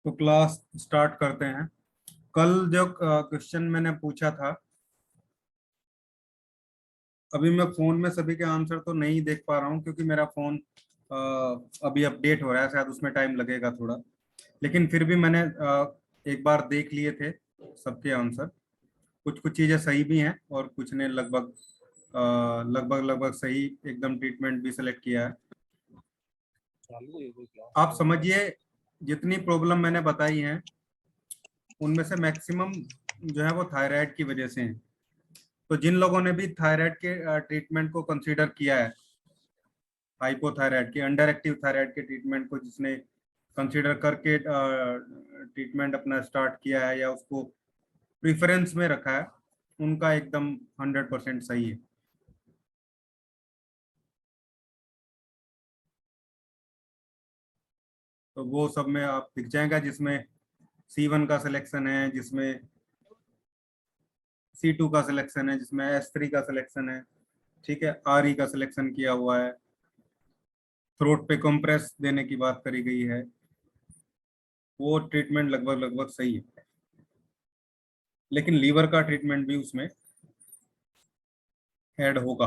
तो class start करते हैं। कल जो क्वेश्चन मैंने पूछा था, अभी मैं फोन में सभी के आंसर तो नहीं देख पा रहा हूँ क्योंकि मेरा फोन अभी अपडेट हो रहा है, शायद उसमें टाइम लगेगा थोड़ा। लेकिन फिर भी मैंने एक बार देख लिए थे सबके आंसर। कुछ कुछ चीजें सही भी हैं और कुछ ने लगभग लगभग सही एकदम ट्रीटमेंट भी सेलेक्ट किया है। आप समझिए, जितनी प्रॉब्लम मैंने बताई हैं उनमें से मैक्सिमम जो है वो थायराइड की वजह से है। तो जिन लोगों ने भी थायराइड के ट्रीटमेंट को कंसीडर किया है, हाइपोथायराइड के, अंडर एक्टिव थायराइड के ट्रीटमेंट को जिसने कंसीडर करके ट्रीटमेंट अपना स्टार्ट किया है या उसको प्रिफरेंस में रखा है, उनका एकदम 100% सही है। तो वो सब में आप दिख जाएगा, जिसमें C1 का सिलेक्शन है, जिसमें C2 का सिलेक्शन है, जिसमें S3 का सिलेक्शन है, ठीक है, RE का सिलेक्शन किया हुआ है, थ्रोट पे कंप्रेस देने की बात करी गई है। वो ट्रीटमेंट लगभग सही है, लेकिन लीवर का ट्रीटमेंट भी उसमें ऐड होगा।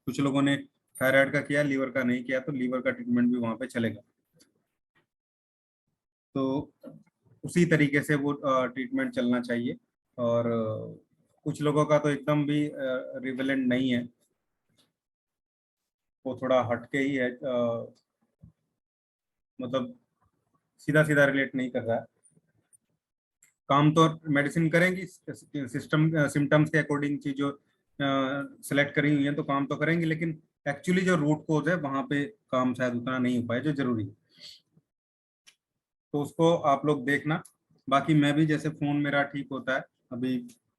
कुछ लोगों ने थायराइड का किया, लीवर का नहीं किया, तो लीवर का ट्रीटमेंट भी वहां पे चलेगा। तो उसी तरीके से वो ट्रीटमेंट चलना चाहिए। और कुछ लोगों का तो एकदम भी रिवेलेंट नहीं है, वो थोड़ा हटके ही है, मतलब सीधा सीधा रिलेट नहीं कर रहा है। काम तो मेडिसिन करेंगी, सिस्टम सिम्टम्स के अकॉर्डिंग चीज जो सेलेक्ट करी हुई है तो काम तो करेंगी, लेकिन एक्चुअली जो रूट कोज है वहां पे काम शायद उतना नहीं हो पाए जो जरूरी है। तो उसको आप लोग देखना। बाकी मैं भी, जैसे फोन मेरा ठीक होता है, अभी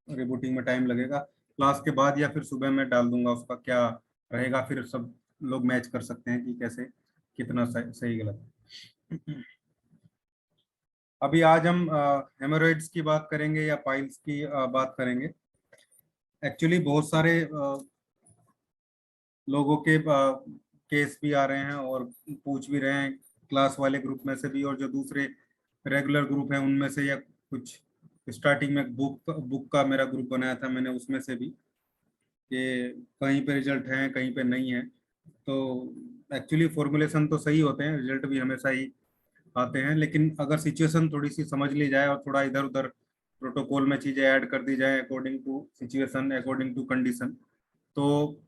रिबूटिंग में टाइम लगेगा, क्लास के बाद या फिर सुबह में डाल दूंगा उसका क्या रहेगा, फिर सब लोग मैच कर सकते हैं कि कैसे कितना सही गलत है। अभी आज हम हेमोरॉइड्स की बात करेंगे या पाइल्स की बात करेंगे। एक्चुअली बहुत सारे लोगों के केस भी आ रहे हैं और पूछ भी रहे हैं, क्लास वाले ग्रुप में से भी और जो दूसरे रेगुलर ग्रुप हैं उनमें से, या कुछ स्टार्टिंग में बुक का मेरा ग्रुप बनाया था मैंने, उसमें से भी कि कहीं पे रिजल्ट हैं कहीं पे नहीं है। तो एक्चुअली फॉर्मुलेशन तो सही होते हैं, रिजल्ट भी हमेशा ही आते हैं, लेकिन अगर सिचुएशन थोड़ी सी समझ ली जाए और थोड़ा इधर उधर प्रोटोकॉल में चीजें ऐड कर दी जाए according to situation, according to condition, तो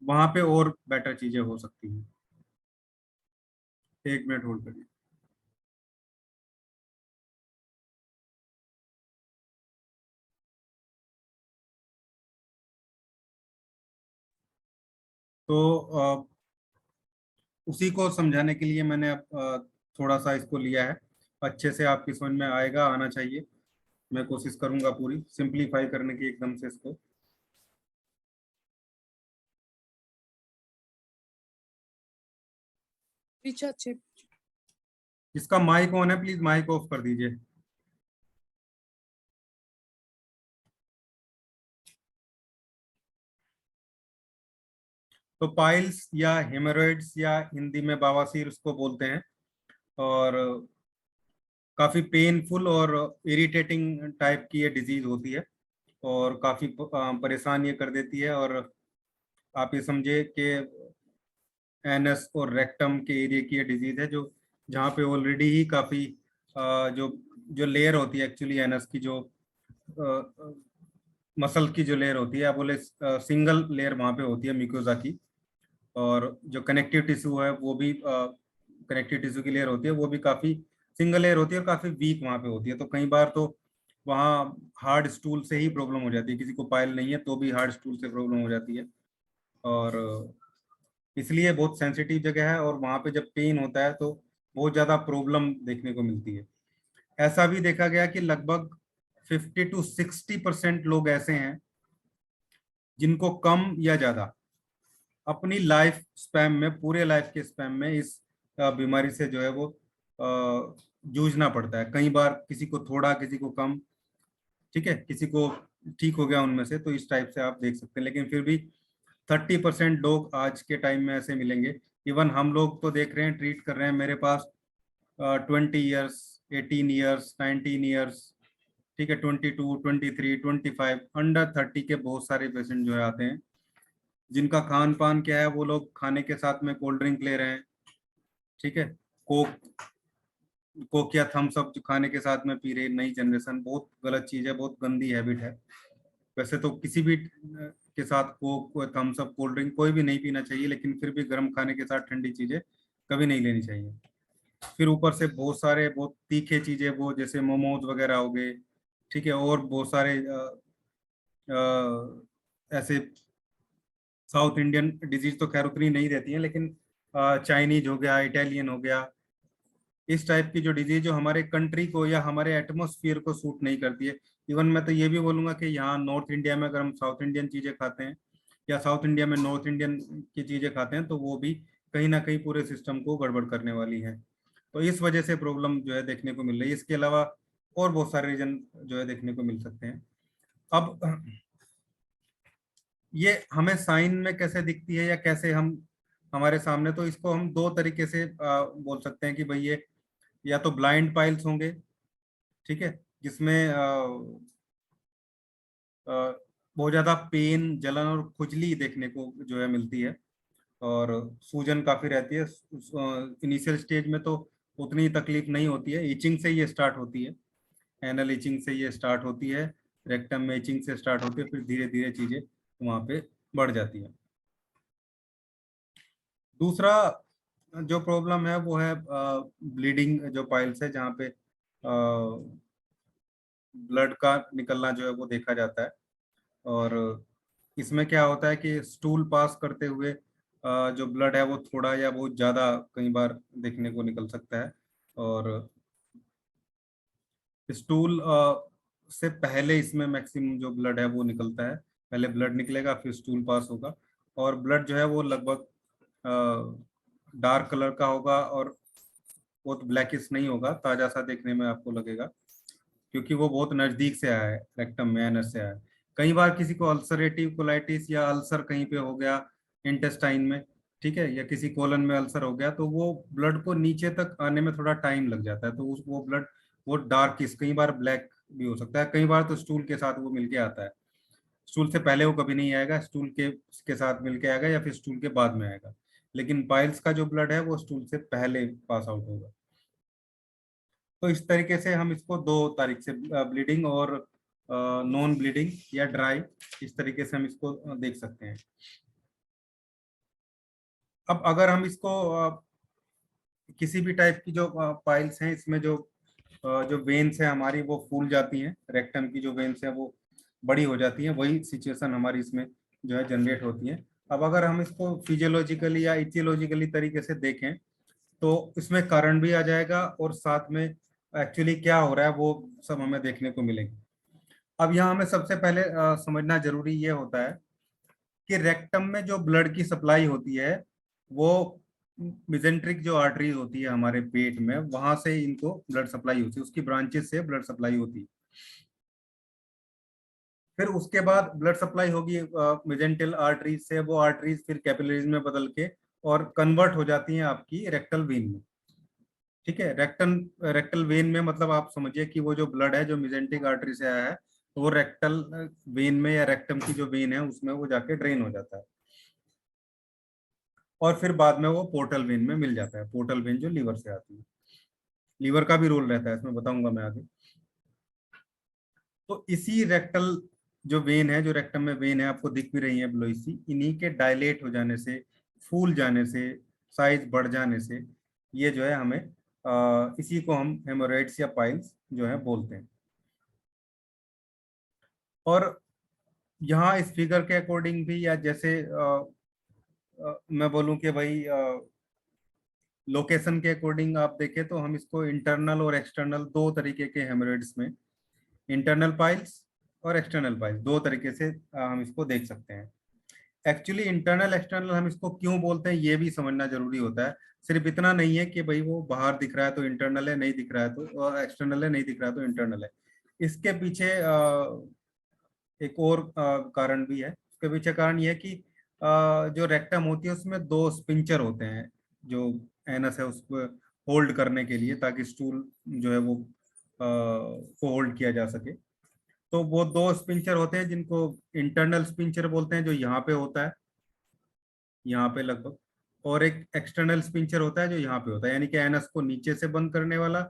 वहां पे और बेटर चीजें हो सकती हैं। 1 मिनट होल्ड करिए। तो उसी को समझाने के लिए मैंने थोड़ा सा इसको लिया है। अच्छे से आपकी समझ में आएगा, आना चाहिए। मैं कोशिश करूंगा पूरी सिंपलीफाई करने की एकदम से इसको। इसका माइक ऑन है, प्लीज माइक ऑफ कर दीजिए। तो पाइल्स या हेमोरॉइड्स या हिंदी में बवासीर उसको बोलते हैं, और काफी पेनफुल और इरिटेटिंग टाइप की ये डिजीज होती है और काफी परेशान ये कर देती है। और आप ये समझे कि एनस और रेक्टम के एरिया की ये डिजीज है, जो जहाँ पे ऑलरेडी ही काफी जो जो लेयर होती है एक्चुअली एनस की, जो मसल की जो लेयर होती है, या बोले सिंगल लेयर वहाँ पे होती है म्यूकोजा की, और जो कनेक्टिव टिश्यू है वो भी कनेक्टिव टिश्यू की लेयर होती है, वो भी काफी सिंगल लेयर होती है और काफी वीक वहाँ पे होती है। तो कई बार तो वहाँ हार्ड स्टूल से ही प्रॉब्लम हो जाती है, किसी को पाइल नहीं है तो भी हार्ड स्टूल से प्रॉब्लम हो जाती है। और इसलिए बहुत सेंसिटिव जगह है, और वहाँ पे जब पेन होता है तो बहुत ज्यादा प्रॉब्लम देखने को मिलती है। ऐसा भी देखा गया कि लगभग 50 to 60% लोग ऐसे हैं जिनको कम या ज्यादा अपनी लाइफ स्पैम में, पूरे लाइफ के स्पैम में इस बीमारी से जो है वो जूझना पड़ता है। कई बार किसी को थोड़ा, किसी को कम, ठीक है, किसी को ठीक हो गया उनमें से, तो इस टाइप से आप देख सकते हैं। लेकिन फिर भी 30% लोग आज के टाइम में ऐसे मिलेंगे। इवन हम लोग तो देख रहे हैं, ट्रीट कर रहे हैं, मेरे पास 20 ईयर्स 18 ईयर्स, 19 ईयर्स, ठीक है, 22, 23, 25, अंडर 30 के बहुत सारे पेशेंट जो है आते हैं, जिनका खान पान क्या है, वो लोग खाने के साथ में कोल्ड ड्रिंक ले रहे हैं, ठीक है, कोक कोक या थम्स अप खाने के साथ में पी रही नई जनरेशन, बहुत गलत चीज है, बहुत गंदी हैबिट है। वैसे तो किसी भी के साथ Coke, Thums Up, cold drink कोई भी नहीं पीना चाहिए, लेकिन फिर भी गर्म खाने के साथ ठंडी चीजें कभी नहीं लेनी चाहिए। फिर ऊपर से बहुत सारे बहुत तीखे चीजें, वो जैसे मोमोज वगैरह हो गए, ठीक है, और बहुत सारे ऐसे साउथ इंडियन डिजीज तो खैर उतनी नहीं रहती है, लेकिन चाइनीज हो गया, इटालियन हो गया, इस टाइप की जो डिजीज जो हमारे कंट्री को या हमारे एटमोस्फियर को सूट नहीं करती है। इवन मैं तो ये भी बोलूंगा कि यहाँ नॉर्थ इंडिया में अगर हम साउथ इंडियन चीजें खाते हैं, या साउथ इंडिया में नॉर्थ इंडियन की चीजें खाते हैं, तो वो भी कहीं ना कहीं पूरे सिस्टम को गड़बड़ करने वाली है। तो इस वजह से प्रॉब्लम जो है देखने को मिल रही है। इसके अलावा और बहुत सारे रीजन जो है देखने को मिल सकते हैं। अब ये हमें साइन में कैसे दिखती है या कैसे हम हमारे सामने, तो इसको हम दो तरीके से बोल सकते हैं कि भाई ये या तो ब्लाइंड पाइल्स होंगे, ठीक है, जिसमें बहुत ज्यादा पेन, जलन और खुजली देखने को जो है मिलती है, और सूजन काफी रहती है। इनिशियल स्टेज में तो उतनी तकलीफ नहीं होती है, इचिंग से ये स्टार्ट होती है, एनल इचिंग से ये स्टार्ट होती है, रेक्टम में इचिंग से स्टार्ट होती है, फिर धीरे धीरे चीजें वहां पे बढ़ जाती है। दूसरा जो प्रॉब्लम है वो है ब्लीडिंग, जो पाइल्स है जहाँ पे ब्लड का निकलना जो है वो देखा जाता है। और इसमें क्या होता है कि स्टूल पास करते हुए जो ब्लड है वो थोड़ा या बहुत ज़्यादा कई बार देखने को निकल सकता है। और स्टूल से पहले इसमें मैक्सिमम जो ब्लड है वो निकलता है, पहले ब्लड निकलेगा फिर स्टूल पास होगा। और ब्लड जो है वो लगभग डार्क कलर का होगा, और बहुत ब्लैकिश नहीं होगा, ताजा सा देखने में आपको लगेगा, क्योंकि वो बहुत नजदीक से आया है, रेक्टम में एनस से आया है। कई बार किसी को अल्सरेटिव कोलाइटिस या अल्सर कहीं पे हो गया इंटेस्टाइन में, ठीक है, या किसी कोलन में अल्सर हो गया, तो वो ब्लड को नीचे तक आने में थोड़ा टाइम लग जाता है, तो उस वो ब्लड वो डार्किश, कई बार ब्लैक भी हो सकता है, कई बार तो स्टूल के साथ वो मिलके आता है। स्टूल से पहले वो कभी नहीं आएगा, स्टूल के साथ मिलके आएगा या फिर स्टूल के बाद में आएगा, लेकिन पाइल्स का जो ब्लड है वो स्टूल से पहले पास आउट होगा। तो इस तरीके से हम इसको दो तारीख से, ब्लीडिंग और नॉन ब्लीडिंग या ड्राई, इस तरीके से हम इसको देख सकते हैं। अब अगर हम इसको किसी भी टाइप की जो पाइल्स हैं, इसमें जो वेन्स है हमारी वो फूल जाती हैं, रेक्टम की जो वेन्स है वो बड़ी हो जाती है, वही सिचुएशन हमारी इसमें जो है जनरेट होती है। अब अगर हम इसको फिजियोलॉजिकली या इथियोलॉजिकली तरीके से देखें, तो इसमें कारण भी आ जाएगा, और साथ में एक्चुअली क्या हो रहा है वो सब हमें देखने को मिलेगा। अब यहाँ हमें सबसे पहले समझना जरूरी ये होता है कि रेक्टम में जो ब्लड की सप्लाई होती है, वो मिजेंट्रिक जो आर्टरीज होती है हमारे पेट में, वहां से इनको ब्लड सप्लाई होती है, उसकी ब्रांचेस से ब्लड सप्लाई होती है। फिर उसके बाद ब्लड सप्लाई होगी मिजेंटल आर्टरीज से, वो आर्टरीज फिर कैपिलरीज में बदल के और कन्वर्ट हो जाती हैं आपकी रेक्टल वेन में, ठीक है। रेक्टल वेन में मतलब आप समझिए कि वो जो ब्लड है जो मिजेंटिक आर्टरी से आया है, तो वो रेक्टल वेन में या रेक्टम की जो वेन है उसमें वो जाके ड्रेन हो जाता है, और फिर बाद में वो पोर्टल वेन में मिल जाता है। पोर्टल वेन जो लीवर से आती है, लीवर का भी रोल रहता है इसमें, बताऊंगा मैं आगे। तो इसी रेक्टल जो वेन है, जो रेक्टम में वेन है आपको दिख भी रही है ब्लोई सी, इन्हीं के डायलेट हो जाने से, फूल जाने से, साइज बढ़ जाने से, ये जो है हमें इसी को हम हेमोरॉइड्स या पाइल्स जो है बोलते हैं। और यहाँ इस फिगर के अकॉर्डिंग भी, या जैसे मैं बोलूं कि भाई लोकेशन के अकॉर्डिंग आप देखें, तो हम इसको इंटरनल और एक्सटर्नल दो तरीके के हेमोरॉइड्स में, इंटरनल पाइल्स और एक्सटर्नल पाइल्स, दो तरीके से हम इसको देख सकते हैं। एक्चुअली इंटरनल एक्सटर्नल हम इसको क्यों बोलते हैं ये भी समझना जरूरी होता है। सिर्फ इतना नहीं है कि भाई वो बाहर दिख रहा है तो इंटरनल है, नहीं दिख रहा है तो एक्सटर्नल है, नहीं दिख रहा है तो इंटरनल है। इसके पीछे एक और कारण भी है। उसके पीछे कारण ये है कि जो रेक्टम होती है उसमें दो स्पिंचर होते हैं, जो एनस है उस होल्ड करने के लिए, ताकि स्टूल जो है वो को होल्ड किया जा सके। तो वो दो स्पिंचर होते हैं जिनको इंटरनल स्पिंचर बोलते हैं, जो यहाँ पे होता है, यहाँ पे लगभग, और एक एक्सटर्नल स्पिंचर होता है जो यहाँ पे होता है, यानी कि एनएस को नीचे से बंद करने वाला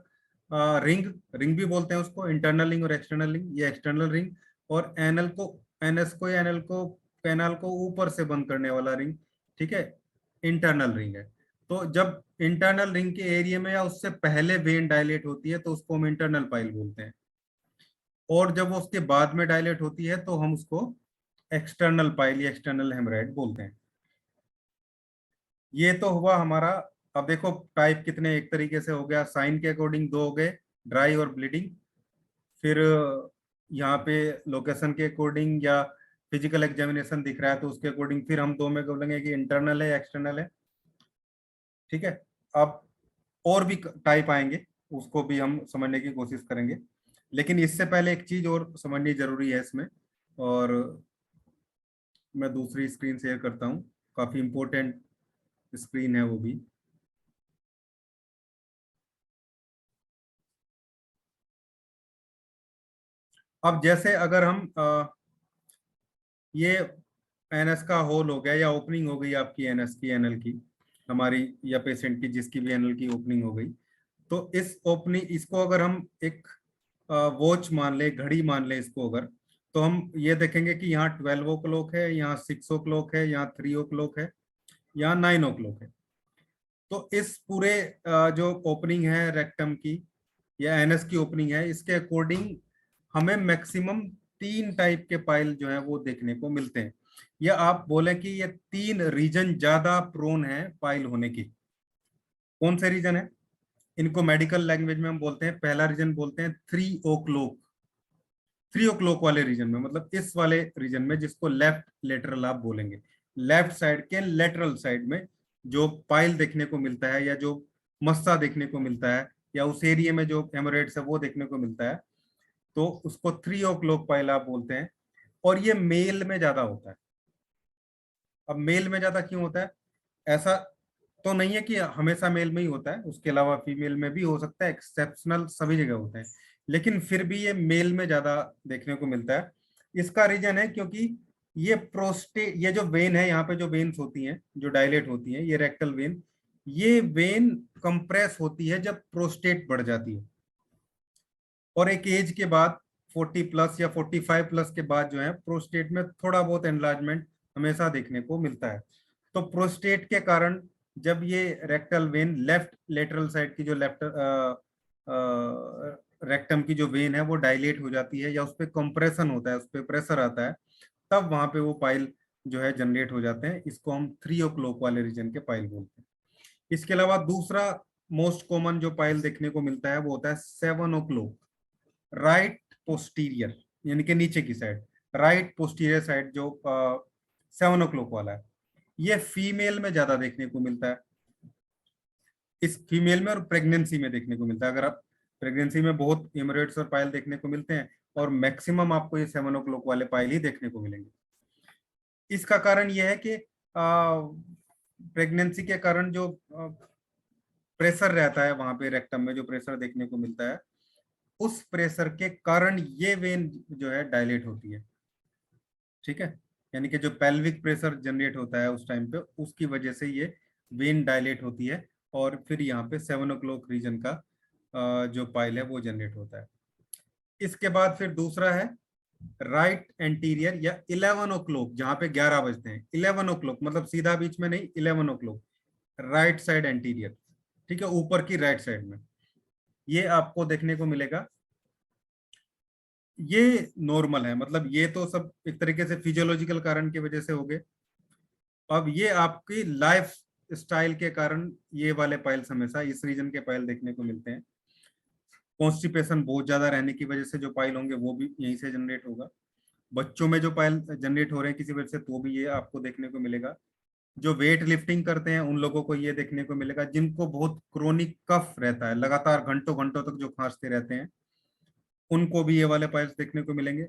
रिंग, रिंग भी बोलते हैं उसको, इंटरनल रिंग और एक्सटर्नल रिंग, ये एक्सटर्नल रिंग, और एनएल को, एनएस को या एनएल को, पैनल को ऊपर से बंद करने वाला रिंग, ठीक है, इंटरनल रिंग है। तो जब इंटरनल रिंग के एरिया में या उससे पहले वेन डायलेट होती है तो उसको हम इंटरनल पाइल बोलते हैं, और जब वो उसके बाद में डायलेट होती है तो हम उसको एक्सटर्नल पाइल या एक्सटर्नल हेमराइड बोलते हैं। ये तो हुआ हमारा। अब देखो टाइप कितने एक तरीके से हो गया, साइन के अकॉर्डिंग दो हो गए, ड्राई और ब्लीडिंग। फिर यहाँ पे लोकेशन के अकॉर्डिंग या फिजिकल एग्जामिनेशन दिख रहा है तो उसके अकॉर्डिंग फिर हम दो में बोलेंगे कि इंटरनल है या एक्सटर्नल है, ठीक है। अब और भी टाइप आएंगे, उसको भी हम समझने की कोशिश करेंगे, लेकिन इससे पहले एक चीज और समझनी जरूरी है इसमें, और मैं दूसरी स्क्रीन शेयर करता हूँ, काफी इंपॉर्टेंट स्क्रीन है वो भी। अब जैसे अगर हम ये एनएस का होल हो गया या ओपनिंग हो गई आपकी एनएस की, एनएल की, हमारी या पेशेंट की, जिसकी भी एनएल की ओपनिंग हो गई, तो इस ओपनिंग, इसको अगर हम एक वॉच मान ले, घड़ी मान ले इसको अगर, तो हम ये देखेंगे कि यहाँ 12 o'clock है, यहाँ 6 o'clock है, यहाँ 3 o'clock है, यहाँ 9 o'clock है। तो इस पूरे जो ओपनिंग है रेक्टम की या एनएस की ओपनिंग है, इसके अकॉर्डिंग हमें मैक्सिमम 3 टाइप के पाइल जो है वो देखने को मिलते हैं, या आप बोले कि ये 3 रीजन ज्यादा प्रोन है पाइल होने की। कौन से रीजन है? इनको मेडिकल लैंग्वेज में हम बोलते हैं, पहला रीजन बोलते हैं 3 o'clock। 3 o'clock वाले रीजन में, मतलब इस वाले रीजन में, जिसको लेफ्ट लेटरल आप बोलेंगे, लेफ्ट साइड के लेटरल साइड में जो पाइल देखने को मिलता है, या जो मस्सा देखने को मिलता है, या उस एरिया में जो हेमोरेड्स है वो देखने को मिलता है, तो उसको 3 o'clock पाइल आप बोलते हैं। और ये मेल में ज्यादा होता है। अब मेल में ज्यादा क्यों होता है? ऐसा तो नहीं है कि हमेशा मेल में ही होता है, उसके अलावा फीमेल में भी हो सकता है, एक्सेप्शनल सभी जगह होते हैं, लेकिन फिर भी ये मेल में ज्यादा देखने को मिलता है। इसका रीजन है क्योंकि ये प्रोस्टेट, ये जो वेन है, यहाँ पे जो वेन्स होती हैं जो डायलेट होती हैं, ये रेक्टल वेन, ये वेन कंप्रेस होती है जब प्रोस्टेट बढ़ जाती है, और एक एज के बाद 40+ या 45+ के बाद जो है प्रोस्टेट में थोड़ा बहुत एनलार्जमेंट हमेशा देखने को मिलता है। तो प्रोस्टेट के कारण जब ये rectal vein left lateral side की जो लेफ्ट रेक्टम की जो वेन है वो डायलेट हो जाती है, या उस पर कंप्रेशन होता है, उस पर प्रेशर आता है, तब वहां पे वो पाइल जो है जनरेट हो जाते हैं। इसको हम 3 o'clock वाले रीजन के पाइल बोलते हैं। इसके अलावा दूसरा मोस्ट कॉमन जो पाइल देखने को मिलता है वो होता है 7 o'clock, राइट पोस्टीरियर, यानी कि नीचे की साइड, राइट पोस्टीरियर साइड जो 7 o'clock वाला है, ये फीमेल में ज्यादा देखने को मिलता है। इस फीमेल में और प्रेगनेंसी में देखने को मिलता है। अगर आप प्रेगनेंसी में बहुत हेमोरॉइड्स और पाइल देखने को मिलते हैं, और मैक्सिमम आपको ये 7 o'clock वाले पाइल ही देखने को मिलेंगे। इसका कारण यह है कि प्रेगनेंसी के कारण जो प्रेशर रहता है वहां पे रेक्टम में, जो प्रेशर देखने को मिलता है, उस प्रेशर के कारण ये वेन जो है डायलेट होती है, ठीक है। यानी कि जो पेल्विक प्रेशर जनरेट होता है उस टाइम पे, उसकी वजह से ये वेन डायलेट होती है, और फिर यहाँ पे 7 o'clock रीजन का जो पाइल है वो जनरेट होता है। इसके बाद फिर दूसरा है राइट एंटीरियर या 11 o'clock, जहाँ पे 11 बजते हैं। 11 o'clock मतलब सीधा बीच में नहीं, 11 o'clock राइट साइड एंटीरियर, ठीक है, ऊपर की राइट साइड में ये आपको देखने को मिलेगा। ये नॉर्मल है, मतलब ये तो सब एक तरीके से फिजियोलॉजिकल कारण की वजह से हो गए। अब ये आपकी लाइफ स्टाइल के कारण ये वाले पाइल्स हमेशा इस रीजन के पाइल देखने को मिलते हैं। कॉन्स्टिपेशन बहुत ज्यादा रहने की वजह से जो पाइल होंगे वो भी यहीं से जनरेट होगा। बच्चों में जो पाइल जनरेट हो रहे हैं किसी वजह से, तो भी ये आपको देखने को मिलेगा। जो वेट लिफ्टिंग करते हैं उन लोगों को ये देखने को मिलेगा। जिनको बहुत क्रोनिक कफ रहता है, लगातार घंटों घंटों तक जो खांसते रहते हैं, उनको भी ये वाले पाइल्स देखने को मिलेंगे।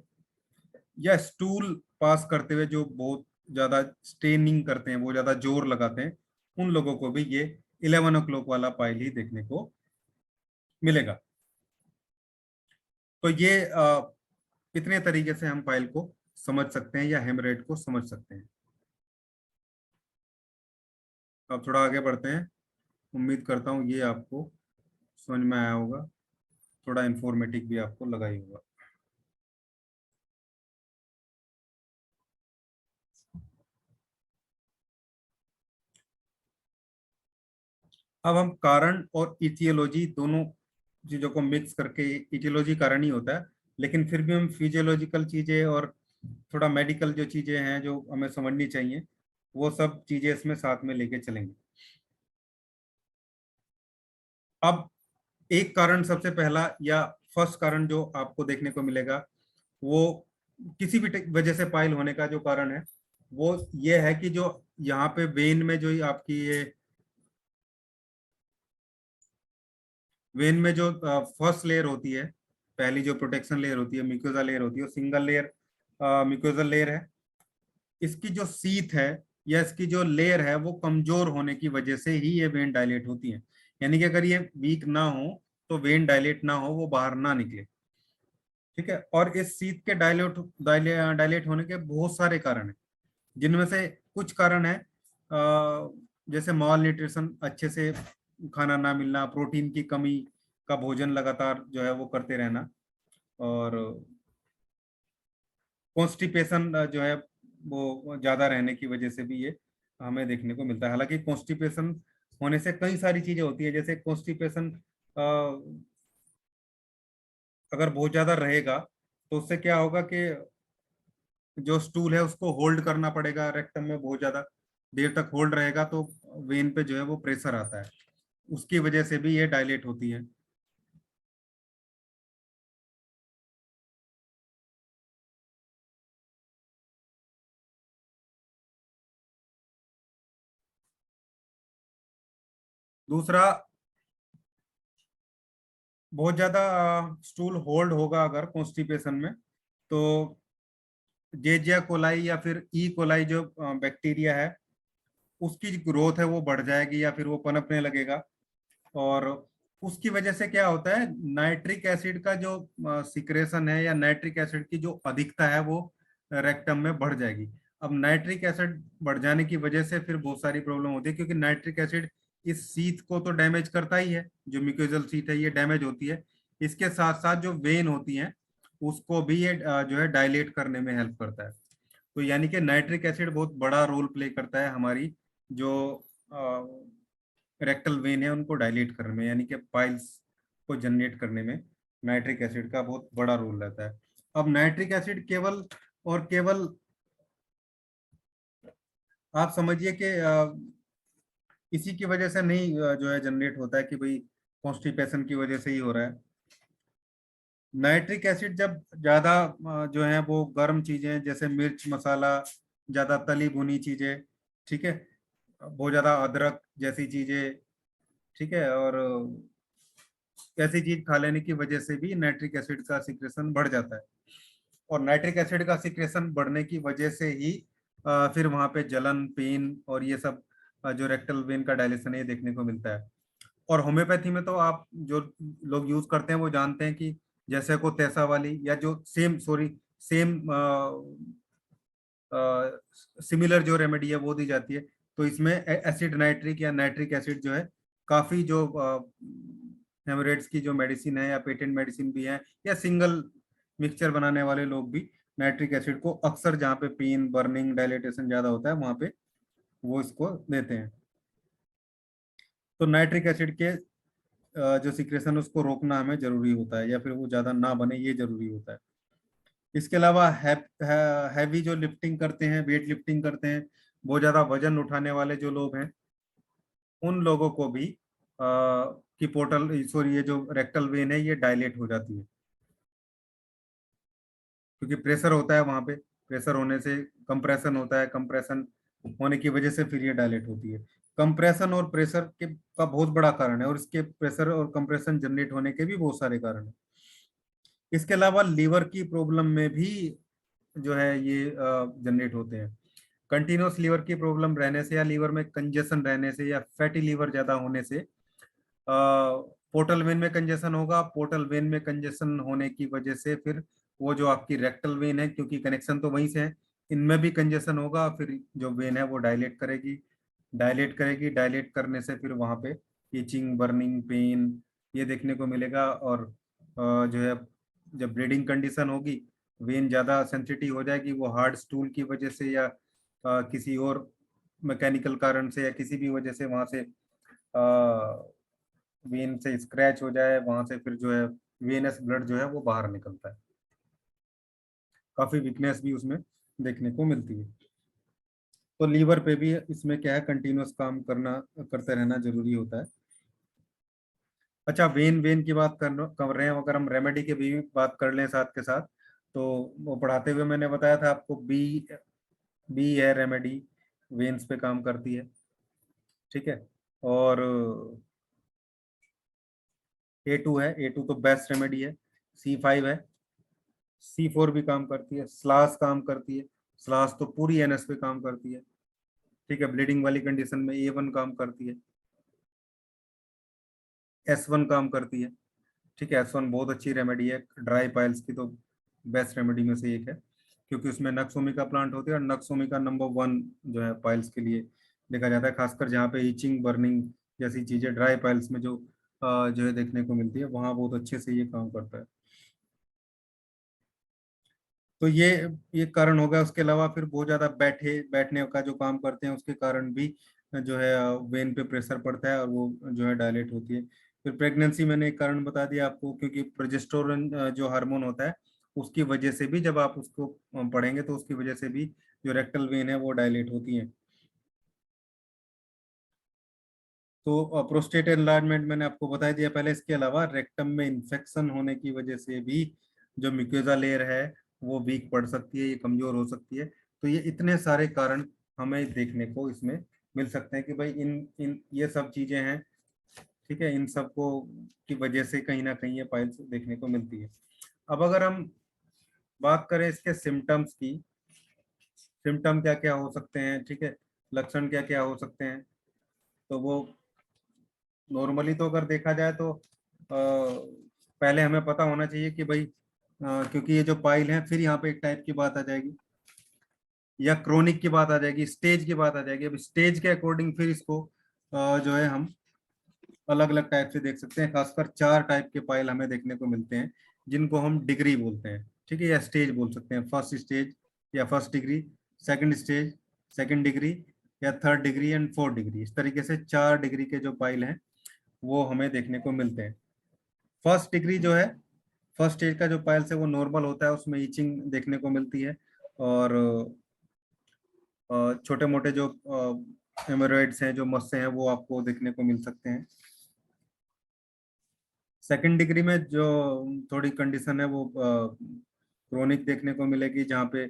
या स्टूल पास करते हुए जो बहुत ज्यादा स्ट्रेनिंग करते हैं, वो ज्यादा जोर लगाते हैं, उन लोगों को भी ये 11 o'clock वाला पाइल ही देखने को मिलेगा। तो ये कितने तरीके से हम पाइल को समझ सकते हैं या हेमरेट को समझ सकते हैं। अब थोड़ा आगे बढ़ते हैं। उम्मीद करता हूँ ये आपको समझ में आया होगा, थोड़ा इंफॉर्मेटिव भी आपको लगा ही होगा। अब हम कारण और इटियोलॉजी दोनों चीजों को मिक्स करके, इटियोलॉजी कारण ही होता है, लेकिन फिर भी हम फिजियोलॉजिकल चीजें और थोड़ा मेडिकल जो चीजें हैं जो हमें समझनी चाहिए, वो सब चीजें इसमें साथ में लेके चलेंगे। अब एक कारण सबसे पहला या फर्स्ट कारण जो आपको देखने को मिलेगा, वो किसी भी वजह से पाइल होने का जो कारण है वो ये है कि जो यहाँ पे वेन में जो आपकी ये वेन में जो फर्स्ट लेयर होती है, पहली जो प्रोटेक्शन लेयर होती है, म्यूकोसा लेयर होती है, सिंगल लेयर म्यूकोसल लेयर है। इसकी जो सीथ है या इसकी जो लेयर है वो कमजोर होने की वजह से ही ये वेन डायलेट होती है। यानी कि अगर ये वीक ना हो तो वेन डायलेट ना हो, वो बाहर ना निकले। ठीक है। और इस सीथ के डायलेट होने के बहुत सारे कारण हैं, जिनमें से कुछ कारण है जैसे मॉल न्यूट्रिशन, अच्छे से खाना ना मिलना, प्रोटीन की कमी का भोजन लगातार जो है वो करते रहना, और कॉन्स्टिपेशन जो है वो ज्यादा रहने की वजह से भी ये हमें देखने को मिलता है। हालांकि कॉन्स्टिपेशन होने से कई सारी चीजें होती है, जैसे कॉन्स्टिपेशन अगर बहुत ज्यादा रहेगा तो उससे क्या होगा कि जो स्टूल है उसको होल्ड करना पड़ेगा, रेक्टम में बहुत ज्यादा देर तक होल्ड रहेगा तो वेन पे जो है वो प्रेशर आता है, उसकी वजह से भी ये डायलेट होती है। दूसरा, बहुत ज्यादा स्टूल होल्ड होगा अगर कॉन्स्टिपेशन में, तो जेजिया कोलाई या फिर ई कोलाई जो बैक्टीरिया है उसकी ग्रोथ है वो बढ़ जाएगी या फिर वो पनपने लगेगा। और उसकी वजह से क्या होता है, नाइट्रिक एसिड का जो सिक्रेशन है या नाइट्रिक एसिड की जो अधिकता है वो रेक्टम में बढ़ जाएगी। अब नाइट्रिक एसिड बढ़ जाने की वजह से फिर बहुत सारी प्रॉब्लम होती है, क्योंकि नाइट्रिक एसिड इस सीथ को तो डैमेज करता ही है, जो म्यूकोजल सीथ है ये डैमेज होती है। इसके साथ साथ जो वेन होती है उसको भी ये जो है डायलेट करने में हेल्प करता है। तो यानी कि नाइट्रिक एसिड बहुत बड़ा रोल प्ले करता है हमारी जो रेक्टल वेन है उनको डायलेट करने में, यानी कि पाइल्स को जनरेट करने में नाइट्रिक एसिड का बहुत बड़ा रोल रहता है। अब नाइट्रिक एसिड केवल और केवल आप समझिए कि इसी की वजह से नहीं जो है जनरेट होता है कि भाई कॉन्स्टिपेशन की वजह से ही हो रहा है। नाइट्रिक एसिड जब ज्यादा जो है वो गर्म चीजें जैसे मिर्च मसाला, ज्यादा तली भुनी चीजें, ठीक है, बहुत ज्यादा अदरक जैसी चीजें, ठीक है, और ऐसी चीज खा लेने की वजह से भी नाइट्रिक एसिड का सिक्रेशन बढ़ जाता है। और नाइट्रिक एसिड का सिक्रेशन बढ़ने की वजह से ही फिर वहां पे जलन, पेन और ये सब जो रेक्टल वेन का डायलेशन है ये देखने को मिलता है। और होम्योपैथी में तो आप जो लोग यूज करते हैं वो जानते हैं कि जैसे को तैसा वाली या जो सेम सिमिलर जो रेमेडी है वो दी जाती है। तो इसमें एसिड नाइट्रिक या नाइट्रिक एसिड जो है काफी जो हेमोरेड्स की जो मेडिसिन है या पेटेंट मेडिसिन भी है या सिंगल मिक्सचर बनाने वाले लोग भी नाइट्रिक एसिड को अक्सर जहाँ पे पेन, बर्निंग, डायलिटेशन ज्यादा होता है वहां पे वो इसको देते हैं। तो नाइट्रिक एसिड के जो सिक्रेशन उसको रोकना हमें जरूरी होता है या फिर वो ज्यादा ना बने ये जरूरी होता है। इसके अलावा हैवी जो लिफ्टिंग करते हैं, वेट लिफ्टिंग करते हैं, बहुत ज्यादा वजन उठाने वाले जो लोग हैं उन लोगों को भी की पोर्टल सॉरी ये जो रेक्टल वेन है ये डायलेट हो जाती है, क्योंकि प्रेशर होता है वहां पे। प्रेशर होने से कंप्रेशन होता है, कंप्रेशन होने की वजह से फिर ये डायलेट होती है। कंप्रेशन और प्रेशर के का बहुत बड़ा कारण है, और इसके प्रेशर और कंप्रेशन जनरेट होने के भी बहुत सारे कारण हैं। इसके अलावा लीवर की प्रॉब्लम में भी जो है ये जनरेट होते हैं। कंटिन्यूस लीवर की प्रॉब्लम रहने से या लीवर में कंजेशन रहने से या फैटी लीवर ज्यादा होने से पोर्टल वेन में कंजेशन होगा। पोर्टल वेन में कंजेशन होने की वजह से फिर वो जो आपकी रेक्टल वेन है, क्योंकि कनेक्शन तो वहीं से है, इनमें भी कंजेशन होगा। फिर जो वेन है वो डायलेट करेगी, डायलेट करने से फिर वहां पे इचिंग, बर्निंग, पेन ये देखने को मिलेगा। और जो है जब ब्लीडिंग कंडीशन होगी, वेन ज्यादा सेंसिटिव हो जाएगी, वो हार्ड स्टूल की वजह से या किसी और मैकेनिकल कारण से या किसी भी वजह से वहां से वेन से स्क्रैच हो जाए, वहां से फिर जो है वेनस ब्लड जो है वो बाहर निकलता है। काफी वीकनेस भी उसमें देखने को मिलती है। तो लीवर पे भी इसमें क्या है, कंटिन्यूअस काम करते रहना जरूरी होता है। अच्छा, वेन वेन की बात कर रहे हैं, अगर हम रेमेडी की भी बात कर लें साथ के साथ, तो वो पढ़ाते हुए मैंने बताया था आपको, बी बी है रेमेडी, वेन्स पे काम करती है, ठीक है। और A2 है, A2 तो बेस्ट रेमेडी है। C5 है, C4 भी काम करती है, स्लास काम करती है, स्लास तो पूरी एनएस पे काम करती है, ठीक है। ब्लीडिंग वाली कंडीशन में A1 काम करती है, S1 काम करती है, ठीक है। S1 बहुत अच्छी रेमेडी है, ड्राई पाइल्स की तो बेस्ट रेमेडी में से एक है, क्योंकि उसमें नक्सोमी का प्लांट होती है, और नक्सोमी का नंबर 1 जो है पाइल्स के लिए देखा जाता है, खासकर जहाँ पे इचिंग, बर्निंग जैसी चीजें ड्राई पाइल्स में जो है देखने को मिलती है, वहाँ बहुत अच्छे से ये काम करता है। तो ये कारण होगा। उसके अलावा फिर बहुत ज्यादा बैठने का जो काम करते हैं उसके कारण भी जो है वेन पे प्रेशर पड़ता है और वो जो है डायलेट होती है। फिर प्रेगनेंसी मैंने एक कारण बता दिया आपको, क्योंकि प्रोजेस्टेरोन जो हार्मोन होता है उसकी वजह से भी, जब आप उसको पढ़ेंगे तो उसकी वजह से भी जो रेक्टल वेन है वो डायलेट होती है। तो प्रोस्टेट एनलार्जमेंट मैंने आपको बता दिया पहले। इसके अलावा रेक्टम में इंफेक्शन होने की वजह से भी जो म्यूकोसा लेयर है वो वीक पड़ सकती है, ये कमजोर हो सकती है। तो ये इतने सारे कारण हमें देखने को इसमें मिल सकते हैं कि भाई इन इन ये सब चीजें हैं, ठीक है। इन सब को की वजह से कहीं ना कहीं ये पाइल्स देखने को मिलती है। अब अगर हम बात करें इसके सिम्टम्स की, सिम्टम क्या क्या हो सकते हैं, ठीक है, लक्षण क्या क्या हो सकते हैं, तो वो नॉर्मली तो अगर देखा जाए तो पहले हमें पता होना चाहिए कि भाई क्योंकि ये जो पाइल है, फिर यहाँ पे एक टाइप की बात आ जाएगी या क्रोनिक की बात आ जाएगी, स्टेज की बात आ जाएगी। अब स्टेज के अकॉर्डिंग फिर इसको जो है हम अलग अलग टाइप से देख सकते हैं। खासकर 4 टाइप के पाइल हमें देखने को मिलते हैं, जिनको हम डिग्री बोलते हैं, ठीक है, या स्टेज बोल सकते हैं। फर्स्ट स्टेज या first degree, second stage, second degree, या third degree and fourth degree. इस तरीके से 4 डिग्री के जो पाइल हैं वो हमें देखने को मिलते हैं। फर्स्ट डिग्री जो है, फर्स्ट स्टेज का जो पाइल्स है वो नॉर्मल होता है, उसमें ईचिंग देखने को मिलती है, और छोटे मोटे जो हेमोरॉइड्स हैं, जो मस्से हैं, वो आपको देखने को मिल सकते हैं। सेकंड डिग्री में जो थोड़ी कंडीशन है वो क्रोनिक देखने को मिलेगी, जहाँ पे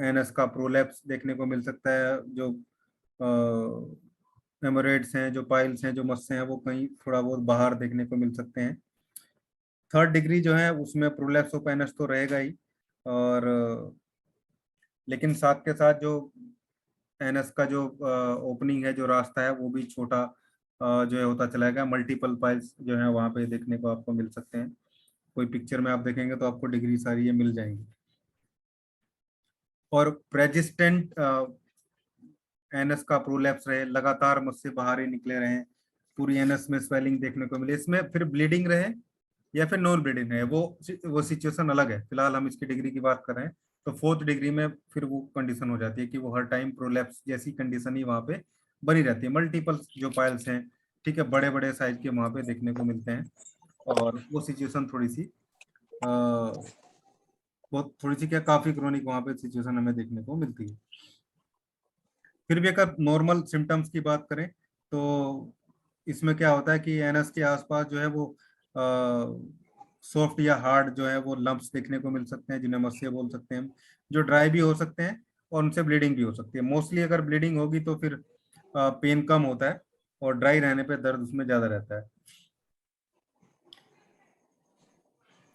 एनएस का प्रोलैप्स देखने को मिल सकता है। जो हेमोरॉइड्स हैं, जो पाइल्स हैं, जो मस्से हैं, वो कहीं थोड़ा बहुत बाहर देखने को मिल सकते हैं। थर्ड डिग्री जो है उसमें प्रोलैप्स ऑफ एनएस तो रहेगा ही, और लेकिन साथ के साथ जो एनएस का जो ओपनिंग है, जो रास्ता है, वो भी छोटा जो है होता चला जाएगा। मल्टीपल पाइल्स जो है वहां पे देखने को आपको मिल सकते हैं। कोई पिक्चर में आप देखेंगे तो आपको डिग्री सारी ये मिल जाएंगी। और प्रेजिस्टेंट एनएस का प्रोलैप्स रहे, लगातार मुझसे बाहर ही निकले रहे, पूरी एनएस में स्वेलिंग देखने को मिले, इसमें फिर ब्लीडिंग रहे या फिर नॉन ब्लीडिंग है, वो सिचुएशन अलग है। फिलहाल हम इसकी डिग्री की बात कर रहे हैं। तो फोर्थ डिग्री में फिर वो कंडीशन हो जाती है कि वो हर टाइम प्रोलैप्स जैसी कंडीशन ही वहां पे बनी रहती है। मल्टीपल जो पाइल्स हैं, ठीक है, बड़े बड़े साइज के वहां पे देखने को मिलते हैं, और वो सिचुएशन थोड़ी सी बहुत थोड़ी सी क्या, काफी क्रोनिक वहां पे सिचुएशन हमें देखने को मिलती है। फिर भी अगर नॉर्मल सिम्टम्स की बात करें तो इसमें क्या होता है कि एनएस के आसपास जो है वो सॉफ्ट या हार्ड जो है वो लंप्स देखने को मिल सकते हैं, जिन्हें मस्से बोल सकते हैं हम, जो ड्राई भी हो सकते हैं और उनसे ब्लीडिंग भी हो सकती है। मोस्टली अगर ब्लीडिंग होगी तो फिर पेन कम होता है, और ड्राई रहने पे दर्द उसमें ज्यादा रहता है।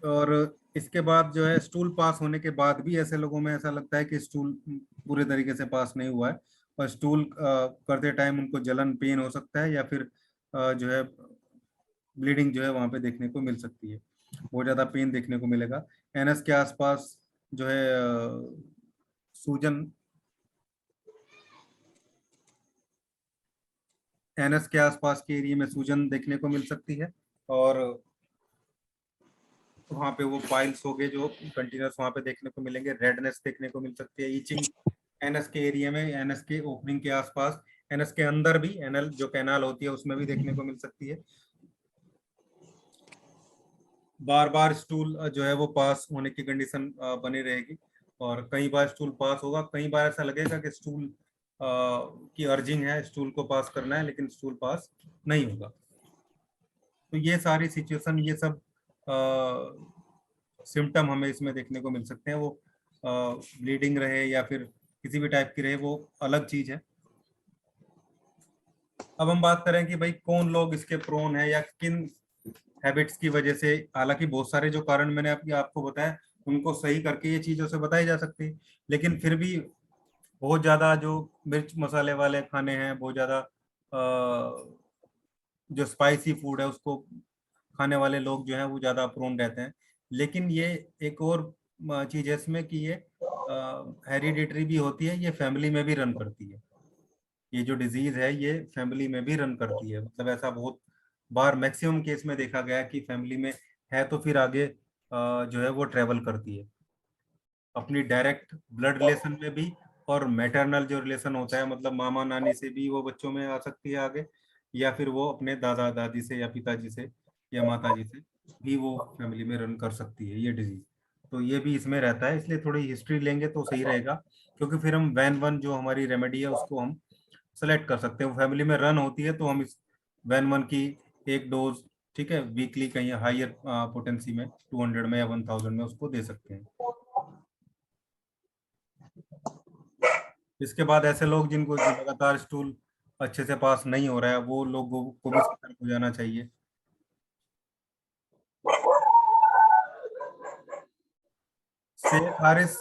और इसके बाद जो है स्टूल पास होने के बाद भी ऐसे लोगों में ऐसा लगता है कि स्टूल पूरे तरीके से पास नहीं हुआ है, और स्टूल करते टाइम उनको जलन पेन हो सकता है, या फिर जो है ब्लीडिंग जो है वहां पे देखने को मिल सकती है, बहुत ज्यादा पेन देखने को मिलेगा। एनएस के आसपास जो है सूजन, एनएस के आसपास के एरिया में सूजन देखने को मिल सकती है, और वहाँ पे वो पाइल्स हो गए जो कंटिन्यूस वहाँ पे देखने को मिलेंगे। रेडनेस देखने को मिल सकती है, ईचिंग एनएस के एरिया में, एनएस के ओपनिंग के आसपास, एनएस के अंदर भी, एनएल जो कैनाल होती है उसमें भी देखने को मिल सकती है। बार बार स्टूल जो है वो पास होने की कंडीशन बनी रहेगी, और कई बार स्टूल पास होगा, कई बार ऐसा लगेगा कि स्टूल की अर्जिंग है, स्टूल को पास करना है, लेकिन स्टूल पास नहीं होगा। तो ये सारी सिचुएशन, ये सब सिम्टम हमें इसमें देखने को मिल सकते हैं। वो ब्लीडिंग रहे या फिर किसी भी टाइप की रहे, वो अलग चीज है। अब हम बात करें कि भाई कौन लोग इसके प्रोन है, या किन हैबिट्स की वजह से, हालांकि बहुत सारे जो कारण मैंने आपको बताया उनको सही करके ये चीजों से बताई जा सकती है, लेकिन फिर भी बहुत ज्यादा जो मिर्च मसाले वाले खाने हैं, बहुत ज्यादा जो स्पाइसी फूड है उसको खाने वाले लोग जो हैं वो ज्यादा प्रोन रहते हैं। लेकिन ये एक और चीज है इसमें कि ये हेरिडिटरी भी होती है, ये फैमिली में भी रन करती है। ये जो डिजीज है ये फैमिली में भी रन करती है, मतलब ऐसा बहुत बार मैक्सिमम केस में देखा गया है कि फैमिली में है तो फिर आगे जो है वो ट्रेवल करती है अपनी डायरेक्ट ब्लड रिलेशन में भी, और मैटरनल जो रिलेशन होता है मतलब मामा नानी से भी वो बच्चों में आ सकती है आगे, या फिर वो अपने दादा दादी से या पिताजी से या माता जी से भी वो फैमिली में रन कर सकती है ये डिजीज। तो ये भी इसमें रहता है, इसलिए थोड़ी हिस्ट्री लेंगे तो सही रहेगा, क्योंकि फिर हम वैन वन जो हमारी रेमेडी है उसको हम सेलेक्ट कर सकते हैं। वो फैमिली में रन होती है तो हम इस वैन वन की एक डोज, ठीक है, वीकली कहीं हायर पोटेंसी में 200 में या 1000 में उसको दे सकते हैं। इसके बाद ऐसे लोग जिनको जो लगातार स्टूल अच्छे से पास नहीं हो रहा है, वो लोगों को भी सतर्क हो जाना चाहिए। शेख हारिस,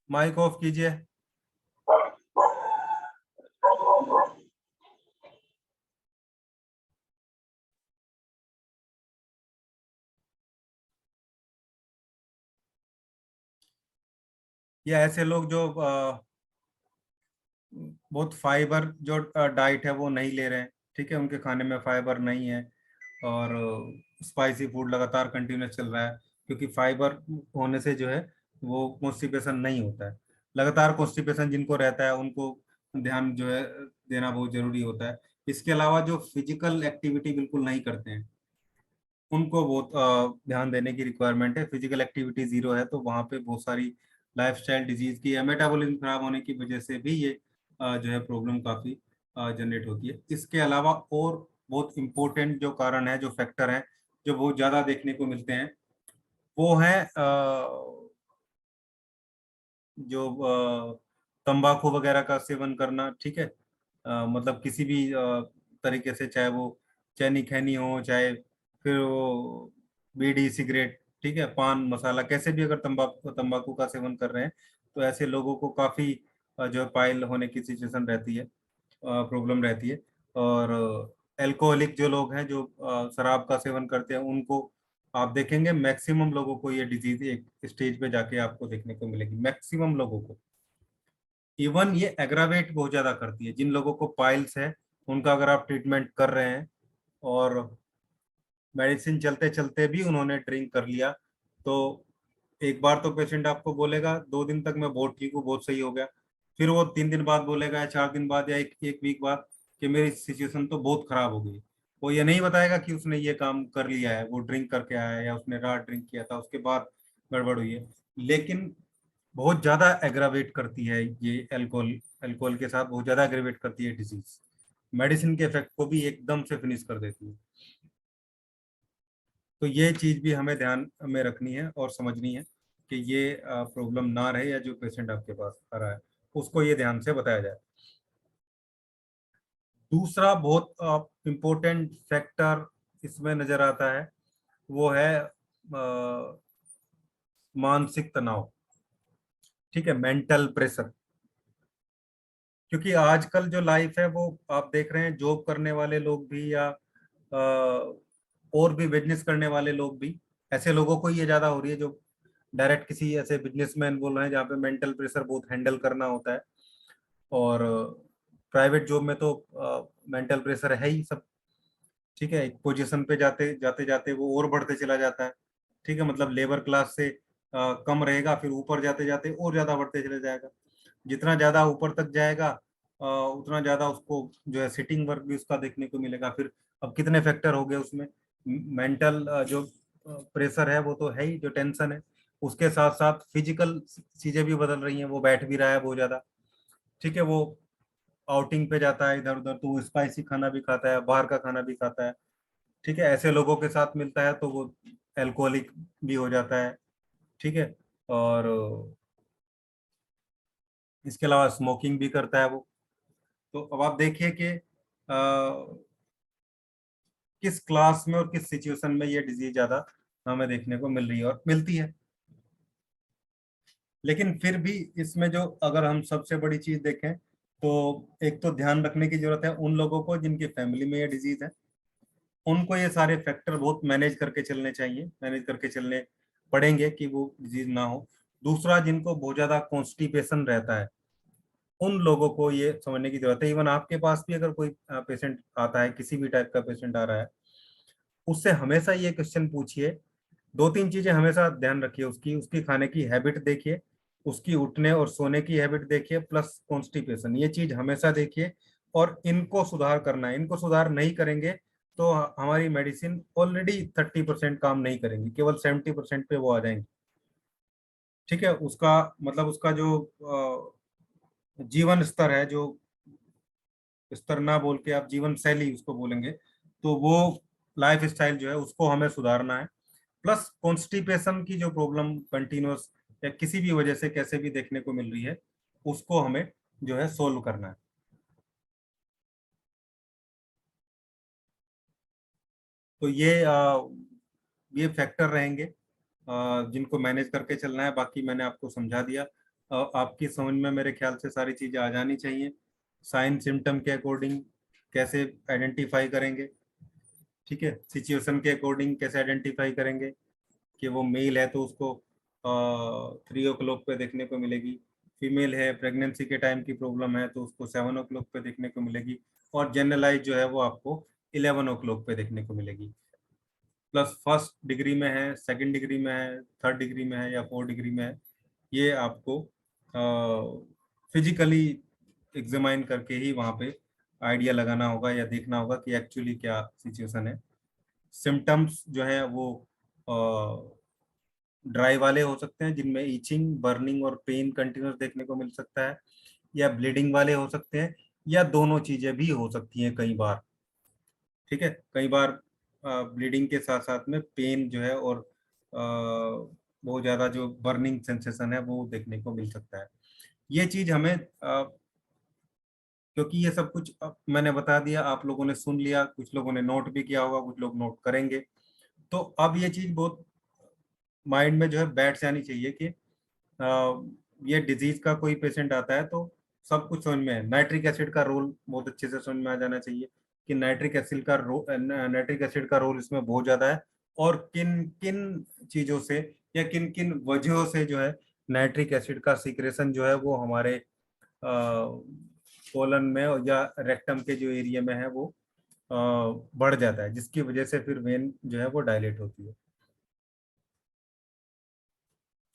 माइक ऑफ कीजिए। ये ऐसे लोग जो बहुत फाइबर जो डाइट है वो नहीं ले रहे हैं, ठीक है, उनके खाने में फाइबर नहीं है, और स्पाइसी फूड लगातार कंटिन्यूस चल रहा है, क्योंकि फाइबर होने से जो है वो कॉन्स्टिपेशन नहीं होता है। लगातार कॉन्स्टिपेशन जिनको रहता है उनको ध्यान जो है देना बहुत जरूरी होता है। इसके अलावा जो फिजिकल एक्टिविटी बिल्कुल नहीं करते हैं उनको बहुत ध्यान देने की रिक्वायरमेंट है। फिजिकल एक्टिविटी जीरो है तो वहाँ पे बहुत सारी लाइफस्टाइल डिजीज की या मेटाबॉलिज्म खराब होने की वजह से भी ये जो है प्रॉब्लम काफी जनरेट होती है। इसके अलावा और बहुत इंपॉर्टेंट जो कारण है, जो फैक्टर है, जो बहुत ज्यादा देखने को मिलते हैं, वो है जो तंबाकू वगैरह का सेवन करना, ठीक है, मतलब किसी भी तरीके से, चाहे वो चैनी खैनी हो, चाहे फिर वो बीड़ी सिगरेट, ठीक है, पान मसाला, कैसे भी अगर तंबाकू तंबाकू का सेवन कर रहे हैं तो ऐसे लोगों को काफी जो है पाइल होने की सिचुएशन रहती है, प्रॉब्लम रहती है। और अल्कोहलिक जो लोग हैं जो शराब का सेवन करते हैं उनको आप देखेंगे मैक्सिमम लोगों को ये डिजीज एक स्टेज पे जाके आपको देखने को मिलेगी, मैक्सिमम लोगों को। इवन ये एग्रावेट बहुत ज्यादा करती है। जिन लोगों को पाइल्स है उनका अगर आप ट्रीटमेंट कर रहे हैं और मेडिसिन चलते चलते भी उन्होंने ड्रिंक कर लिया, तो एक बार तो पेशेंट आपको बोलेगा 2 दिन तक मैं बहुत ठीक हूँ, बहुत सही हो गया, फिर वो 3 दिन बाद बोलेगा, या 4 दिन बाद, या एक वीक बाद कि मेरी सिचुएशन तो बहुत खराब हो गई। वो ये नहीं बताएगा कि उसने ये काम कर लिया है, वो ड्रिंक करके आया है या उसने रात ड्रिंक किया था उसके बाद गड़बड़ हुई है। लेकिन बहुत ज्यादा एग्रावेट करती है ये अल्कोहल, अल्कोहल के साथ बहुत ज्यादा एग्रावेट करती है डिजीज, मेडिसिन के इफेक्ट को भी एकदम से फिनिश कर देती है। तो ये चीज भी हमें ध्यान में रखनी है और समझनी है कि ये प्रॉब्लम ना रहे, या जो पेशेंट आपके पास आ रहा है उसको ये ध्यान से बताया जाए। दूसरा बहुत इम्पोर्टेंट फैक्टर इसमें नजर आता है, वो है मानसिक तनाव, ठीक है, मेंटल प्रेशर। क्योंकि आजकल जो लाइफ है वो आप देख रहे हैं, जॉब करने वाले लोग भी या और भी बिजनेस करने वाले लोग भी, ऐसे लोगों को ये ज्यादा हो रही है जो डायरेक्ट किसी ऐसे बिजनेस में इन्वॉल्व है जहाँ पे मेंटल प्रेशर बहुत हैंडल करना होता है। और प्राइवेट जॉब में तो मेंटल प्रेशर है ही सब, ठीक है। एक पोजीशन पे जाते जाते जाते वो और बढ़ते चला जाता है, ठीक है। मतलब लेबर क्लास से कम रहेगा, फिर ऊपर जाते जाते और ज्यादा बढ़ते चले जाएगा। जितना ज्यादा ऊपर तक जाएगा उतना ज्यादा उसको जो है सिटिंग वर्क भी उसका देखने को मिलेगा। फिर अब कितने फैक्टर हो गए उसमें, मेंटल जो प्रेशर है वो तो है ही, जो टेंशन है, उसके साथ साथ फिजिकल चीजें भी बदल रही हैं। वो बैठ भी रहा है बहुत ज्यादा, ठीक है। वो आउटिंग पे जाता है इधर उधर, तो वो स्पाइसी खाना भी खाता है, बाहर का खाना भी खाता है, ठीक है। ऐसे लोगों के साथ मिलता है तो वो अल्कोहलिक भी हो जाता है, ठीक है। और इसके अलावा स्मोकिंग भी करता है वो। तो अब आप देखिए कि किस क्लास में और किस सिचुएशन में ये डिजीज ज्यादा हमें देखने को मिल रही है और मिलती है। लेकिन फिर भी इसमें जो अगर हम सबसे बड़ी चीज देखें तो एक तो ध्यान रखने की जरूरत है उन लोगों को जिनकी फैमिली में ये डिजीज है। उनको ये सारे फैक्टर बहुत मैनेज करके चलने चाहिए, मैनेज करके चलने पड़ेंगे कि वो डिजीज ना हो। दूसरा, जिनको बहुत ज्यादा कॉन्स्टिपेशन रहता है, उन लोगों को ये समझने की जरूरत है। इवन आपके पास भी अगर कोई पेशेंट आता है, किसी भी टाइप का पेशेंट आ रहा है, उससे हमेशा ये क्वेश्चन पूछिए। दो तीन चीजें हमेशा ध्यान रखिए, उसकी उसकी खाने की हैबिट देखिए, उसकी उठने और सोने की हैबिट देखिए, प्लस कॉन्स्टिपेशन, ये चीज हमेशा देखिए। और इनको सुधार करना है। इनको सुधार नहीं करेंगे तो हमारी मेडिसिन ऑलरेडी 30% काम नहीं करेंगी, केवल 70% पे वो आ जाएंगी, ठीक है। उसका मतलब उसका जो जीवन स्तर है, जो स्तर ना बोल के आप जीवन शैली उसको बोलेंगे, तो वो लाइफ स्टाइल जो है उसको हमें सुधारना है। प्लस कॉन्स्टिपेशन की जो प्रॉब्लम कंटिन्यूअस या किसी भी वजह से कैसे भी देखने को मिल रही है, उसको हमें जो है सोल्व करना है। तो ये फैक्टर रहेंगे जिनको मैनेज करके चलना है। बाकी मैंने आपको समझा दिया। आपकी समझ में मेरे ख्याल से सारी चीजें आ जानी चाहिए। साइन सिम्टम के अकॉर्डिंग कैसे आइडेंटिफाई करेंगे, ठीक है। सिचुएशन के अकॉर्डिंग कैसे आइडेंटिफाई करेंगे कि वो मेल है तो उसको 3 o'clock पे देखने को मिलेगी, फीमेल है प्रेगनेंसी के टाइम की प्रॉब्लम है तो उसको 7 o'clock पे देखने को मिलेगी, और जनरलाइज जो है वो आपको 11 o'clock पे देखने को मिलेगी। प्लस फर्स्ट डिग्री में है, सेकंड डिग्री में है, थर्ड डिग्री में है या फोर्थ डिग्री में है, ये आपको फिजिकली एग्जामाइन करके ही वहाँ पे आइडिया लगाना होगा या देखना होगा कि एक्चुअली क्या सिचुएशन है। सिम्टम्स जो है वो ड्राई वाले हो सकते हैं जिनमें ईचिंग, बर्निंग और पेन कंटिन्यूस देखने को मिल सकता है, या ब्लीडिंग वाले हो सकते हैं, या दोनों चीजें भी हो सकती हैं कई बार, ठीक है। कई बार ब्लीडिंग के साथ साथ में पेन जो है और बहुत ज्यादा जो बर्निंग सेंसेशन है वो देखने को मिल सकता है। ये चीज हमें क्योंकि ये सब कुछ मैंने बता दिया, आप लोगों ने सुन लिया, कुछ लोगों ने नोट भी किया होगा, कुछ लोग नोट करेंगे। तो अब ये चीज बहुत माइंड में जो है बैठ जानी चाहिए कि ये डिजीज का कोई पेशेंट आता है तो सब कुछ समझ में है। नाइट्रिक एसिड का रोल बहुत अच्छे से समझ में आ जाना चाहिए कि नाइट्रिक एसिड का रोल इसमें बहुत ज्यादा है, और किन किन चीजों से या किन किन वजहों से जो है नाइट्रिक एसिड का सिक्रेशन जो है वो हमारे कोलन में या रेक्टम के जो एरिया में है वो बढ़ जाता है, जिसकी वजह से फिर वेन जो है वो डायलेट होती है।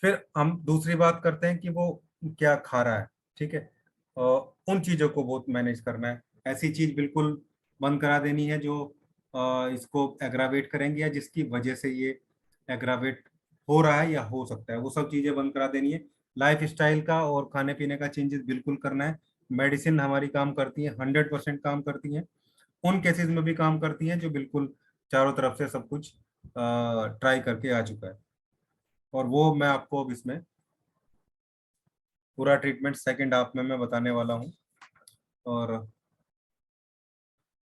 फिर हम दूसरी बात करते हैं कि वो क्या खा रहा है, ठीक है। उन चीजों को बहुत मैनेज करना है। ऐसी चीज बिल्कुल बंद करा देनी है जो इसको एग्रावेट करेंगे या जिसकी वजह से ये एग्रावेट हो रहा है या हो सकता है, वो सब चीजें बंद करा देनी है। लाइफ स्टाइल का और खाने पीने का चेंजेस बिल्कुल करना है। मेडिसिन हमारी काम करती है, 100% काम करती है। उन केसेस में भी काम करती हैं जो बिल्कुल चारों तरफ से सब कुछ ट्राई करके आ चुका है। और वो मैं आपको अब इसमें पूरा ट्रीटमेंट सेकंड हाफ में मैं बताने वाला हूँ। और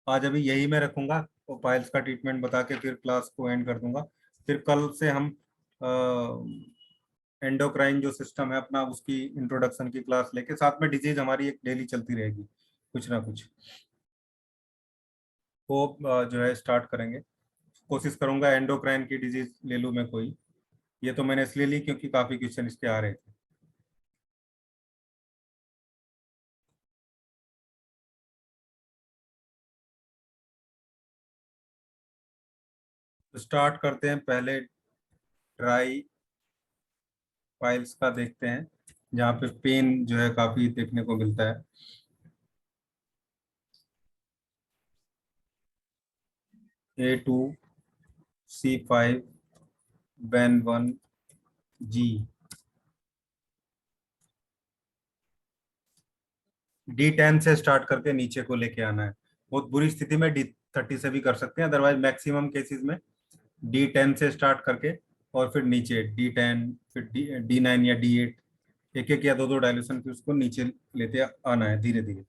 आज अभी यही मैं रखूंगा, तो पाइल्स का ट्रीटमेंट बता के फिर क्लास को एंड कर दूंगा। फिर कल से हम एंडोक्राइन जो सिस्टम है अपना, उसकी इंट्रोडक्शन की क्लास लेके साथ में डिजीज हमारी एक डेली चलती रहेगी कुछ ना कुछ। वो जो है स्टार्ट करेंगे। कोशिश करूंगा एंडोक्राइन की डिजीज ले लूँ मैं कोई। ये तो मैंने इसलिए ली क्योंकि काफी क्वेश्चन इसके आ रहे थे। तो स्टार्ट करते हैं, पहले ड्राई पाइल्स का देखते हैं, जहाँ पे पेन जो है काफी देखने को मिलता है। A2C5 Ven1G। D10 से स्टार्ट करके नीचे को लेके आना है। बहुत बुरी स्थिति में D30 से भी कर सकते हैं, अदरवाइज मैक्सिमम केसेस में D10 से स्टार्ट करके और फिर नीचे D10, फिर D9 या D8, एक एक या दो दो डायल्यूशन फिर उसको नीचे लेते आना है धीरे धीरे।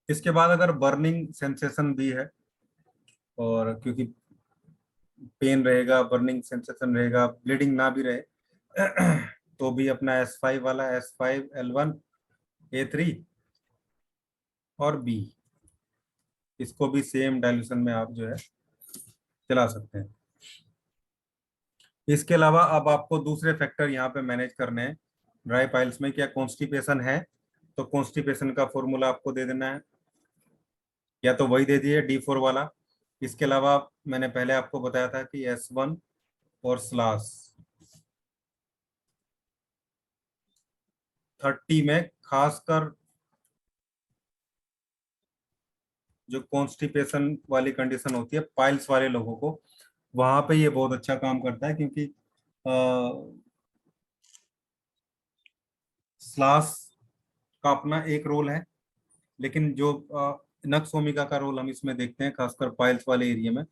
इसके बाद अगर बर्निंग सेंसेशन भी है, और क्योंकि पेन रहेगा, बर्निंग सेंसेशन रहेगा, ब्लीडिंग ना भी रहे तो भी अपना S5 वाला, S5L1A3 और B, इसको भी सेम डायल्यूशन में आप जो है चला सकते हैं। इसके अलावा अब आपको दूसरे फैक्टर यहाँ पे मैनेज करने हैं ड्राई पाइल्स में। क्या कॉन्स्टिपेशन है, तो कॉन्स्टिपेशन का फॉर्मूला आपको दे देना है, या तो वही दे दिए D4 वाला। इसके अलावा मैंने पहले आपको बताया था कि S1 और स्लास 30 में खासकर जो कॉन्स्टिपेशन वाली कंडीशन होती है पाइल्स वाले लोगों को, वहां पे ये बहुत अच्छा काम करता है, क्योंकि स्लास का अपना एक रोल है, लेकिन जो नक्स ओमिका का रोल हम इसमें देखते हैं खासकर पाइल्स वाले एरिया में,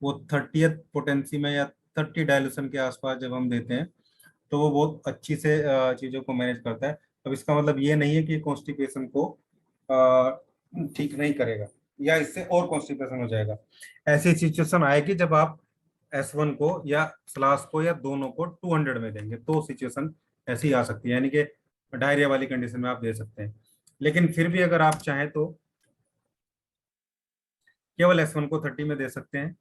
वो 30th पोटेंसी में या 30 डायल्यूशन के आसपास जब हम देते हैं तो वो बहुत अच्छी से चीजों को मैनेज करता है। अब इसका मतलब ये नहीं है कि कॉन्स्टिपेशन को ठीक नहीं करेगा या इससे और कॉन्स्टिपेशन हो जाएगा। ऐसी सिचुएशन आएगी जब आप S1 को या स्लास को या दोनों को 200 में देंगे, तो सिचुएशन ऐसी आ सकती है, यानी कि डायरिया वाली कंडीशन में आप दे सकते हैं। लेकिन फिर भी अगर आप चाहें तो केवल S1 को 30 में दे सकते हैं,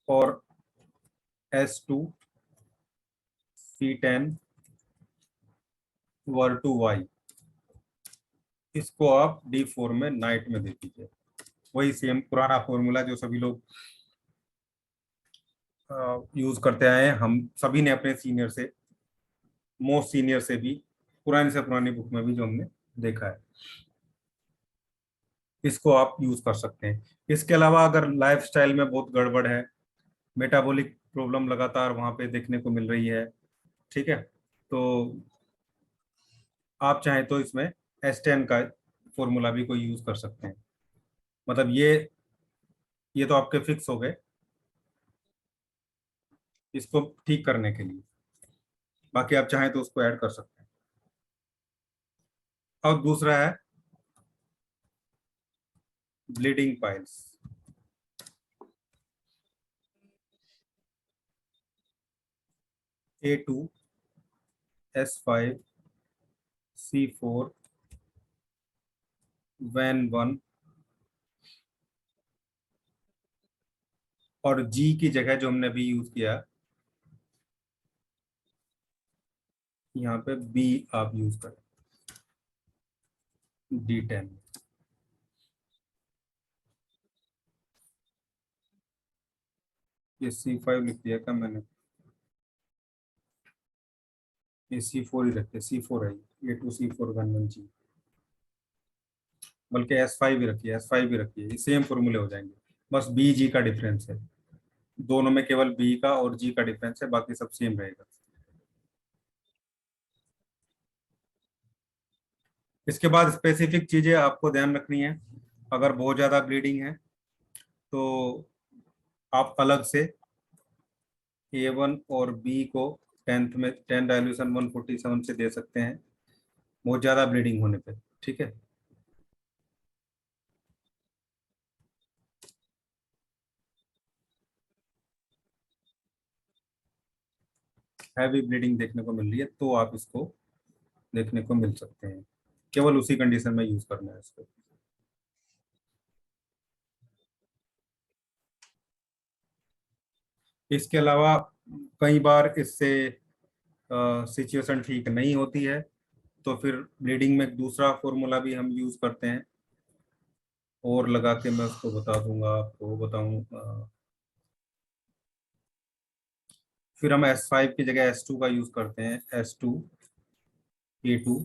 और S2C10 Ver2Y, इसको आप D4 में नाइट में दे दीजिए। वही सेम पुराना फॉर्मूला जो सभी लोग यूज करते आए हैं, हम सभी ने अपने सीनियर से, मोस्ट सीनियर से भी, पुरानी से पुरानी बुक में भी जो हमने देखा है, इसको आप यूज कर सकते हैं। इसके अलावा अगर लाइफस्टाइल में बहुत गड़बड़ है, मेटाबॉलिक प्रॉब्लम लगातार वहां पे देखने को मिल रही है, ठीक है, तो आप चाहें तो इसमें S10 का फॉर्मूला भी कोई यूज कर सकते हैं। मतलब ये तो आपके फिक्स हो गए इसको ठीक करने के लिए, बाकी आप चाहें तो उसको ऐड कर सकते हैं। और दूसरा है ब्लीडिंग पाइल्स। A2S5C4 Ven1 और G की जगह जो हमने अभी यूज किया, यहाँ पे B आप यूज करें, D10। ये C5 लिख दिया क्या मैंने, ये C4 ही रखिए, C4 है, A2C4 Ven1G, बल्कि S5 भी रखिए, S5 भी रखिए, ये सेम फॉर्मूले हो जाएंगे। बस बी जी का डिफरेंस है, दोनों में केवल बी का और जी का डिफरेंस है, बाकी सब सेम रहेगा। इसके बाद स्पेसिफिक चीजें आपको ध्यान रखनी है। अगर बहुत ज्यादा ब्लीडिंग है तो आप अलग से A1 और B को 10th में 10 डायल्यूशन 147 से दे सकते हैं, बहुत ज्यादा ब्लीडिंग होने पे, ठीक है। हैवी ब्लीडिंग देखने को मिल रही है तो आप इसको देखने को मिल सकते हैं। केवल उसी कंडीशन में यूज करना है इसको। इसके अलावा कई बार इससे सिचुएशन ठीक नहीं होती है, तो फिर ब्लीडिंग में एक दूसरा फॉर्मूला भी हम यूज करते हैं, और लगा के मैं उसको बता दूंगा आपको, बताऊं। फिर हम S5 की जगह S2 का यूज करते हैं, S2A2।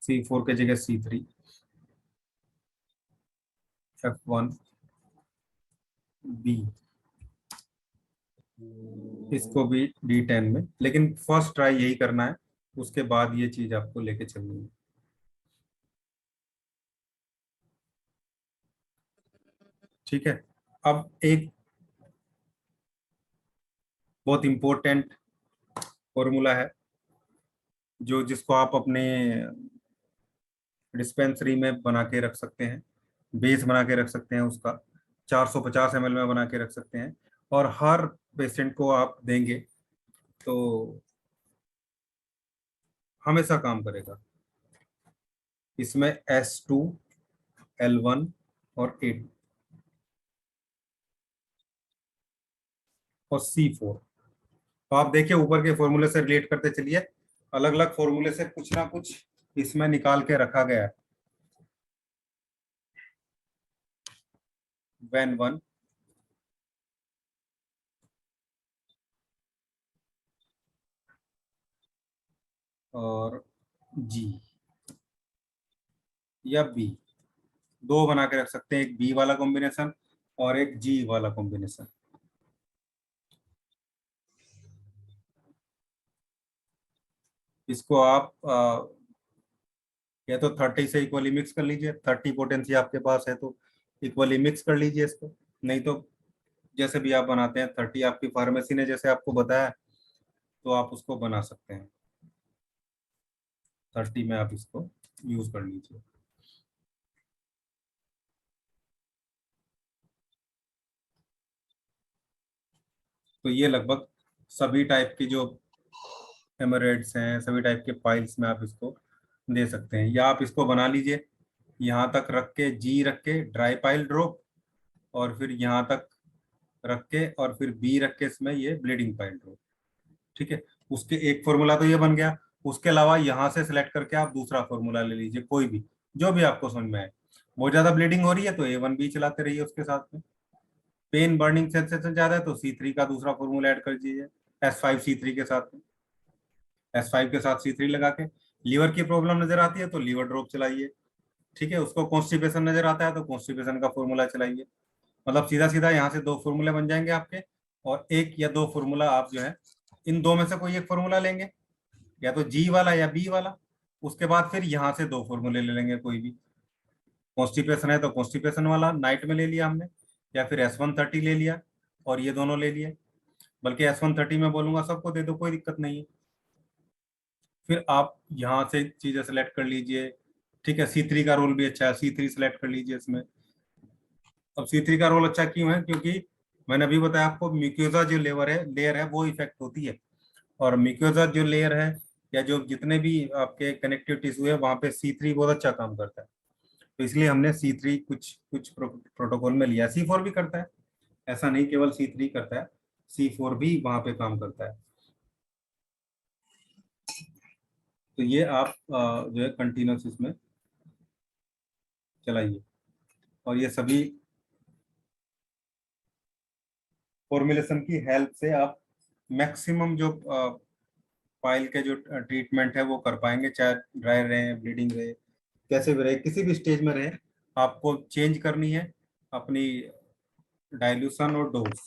C4 की जगह C3, F1B, इसको भी D10 में, लेकिन फर्स्ट ट्राई यही करना है, उसके बाद ये चीज आपको लेके चलनी है। ठीक है। अब एक बहुत इंपॉर्टेंट फॉर्मूला है, जो जिसको आप अपने डिस्पेंसरी में बना के रख सकते हैं, बेस बना के रख सकते हैं उसका, 450 ml में बना के रख सकते हैं, और हर पेशेंट को आप देंगे तो हमेशा काम करेगा। इसमें S2, L1 और A2 और C4। तो आप देखिए ऊपर के फॉर्मूले से रिलेट करते चलिए, अलग अलग फॉर्मूले से कुछ ना कुछ इसमें निकाल के रखा गया है। WEN1 और G या B, दो बना के रख सकते हैं, एक B वाला कॉम्बिनेशन और एक G वाला कॉम्बिनेशन। इसको आप या तो 30 से इक्वली मिक्स कर लीजिए, 30 पोटेंसी आपके पास है तो इक्वली मिक्स कर लीजिए इसको, नहीं तो जैसे भी आप बनाते हैं, 30 आपकी फार्मेसी ने जैसे आपको बताया तो आप उसको बना सकते हैं, 30 में आप इसको यूज कर लीजिए। तो ये लगभग सभी टाइप की जो हेमोरेड्स हैं, सभी टाइप के पाइल्स में आप इसको दे सकते हैं, या आप इसको बना लीजिए, यहाँ तक रख के जी रख के ड्राई पाइल ड्रॉप, और फिर यहाँ तक रख के और फिर बी रख के इसमें ये ब्लीडिंग पाइल ड्रॉप। ठीक है। उसके एक फॉर्मूला तो ये बन गया। उसके अलावा यहाँ से सिलेक्ट करके आप दूसरा फॉर्मूला ले लीजिए, कोई भी जो भी आपको समझ में आए। बहुत ज्यादा ब्लीडिंग हो रही है तो A1B चलाते रहिए उसके साथ में। पेन बर्निंग सेंसेशन ज्यादा है तो C3 का दूसरा फॉर्मूला ऐड कर दीजिए S5C3 के साथ में, S5 के साथ C3 लगा के। लीवर की प्रॉब्लम नजर आती है तो लीवर ड्रॉप चलाइए। ठीक है। उसको कॉन्स्टिपेशन नजर आता है तो कॉन्स्टिपेशन का फॉर्मूला चलाइए। मतलब सीधा सीधा यहाँ से दो फॉर्मूले बन जाएंगे आपके, और एक या दो फॉर्मूला आप जो है इन दो में से कोई एक फॉर्मूला लेंगे, या तो जी वाला या बी वाला। उसके बाद फिर यहाँ से दो फॉर्मूले ले लेंगे कोई भी। कॉन्स्टिपेशन है तो कॉन्स्टिपेशन वाला नाइट में ले लिया हमने, या फिर S130 ले लिया और ये दोनों ले लिए। बल्कि S130 में बोलूंगा सबको दे दो, कोई दिक्कत नहीं है। फिर आप यहाँ से चीजें सेलेक्ट कर लीजिए। ठीक है। C3 का रोल भी अच्छा है, C3 सेलेक्ट कर लीजिए इसमें। अब C3 का रोल अच्छा क्यों है, क्योंकि मैंने अभी बताया आपको, म्यूकोजा जो लेयर है वो इफेक्ट होती है, और म्यूकोजा जो लेयर है या जो जितने भी आपके कनेक्टिव टिश्यू है वहां पे C3 बहुत अच्छा काम करता है। तो इसलिए हमने C3 कुछ कुछ प्रोटोकॉल में लिया। C4 भी करता है, ऐसा नहीं केवल C3 करता है, C4 भी वहां पे काम करता है। तो ये आप जो है कंटिन्यूस इसमें चलाइए, और ये सभी फॉर्मुलेशन की हेल्प से आप मैक्सिमम जो पाइल के जो ट्रीटमेंट है वो कर पाएंगे, चाहे ड्राई रहे, ब्लीडिंग रहे, कैसे भी रहे, किसी भी स्टेज में रहे। आपको चेंज करनी है अपनी डाइल्यूशन और डोज।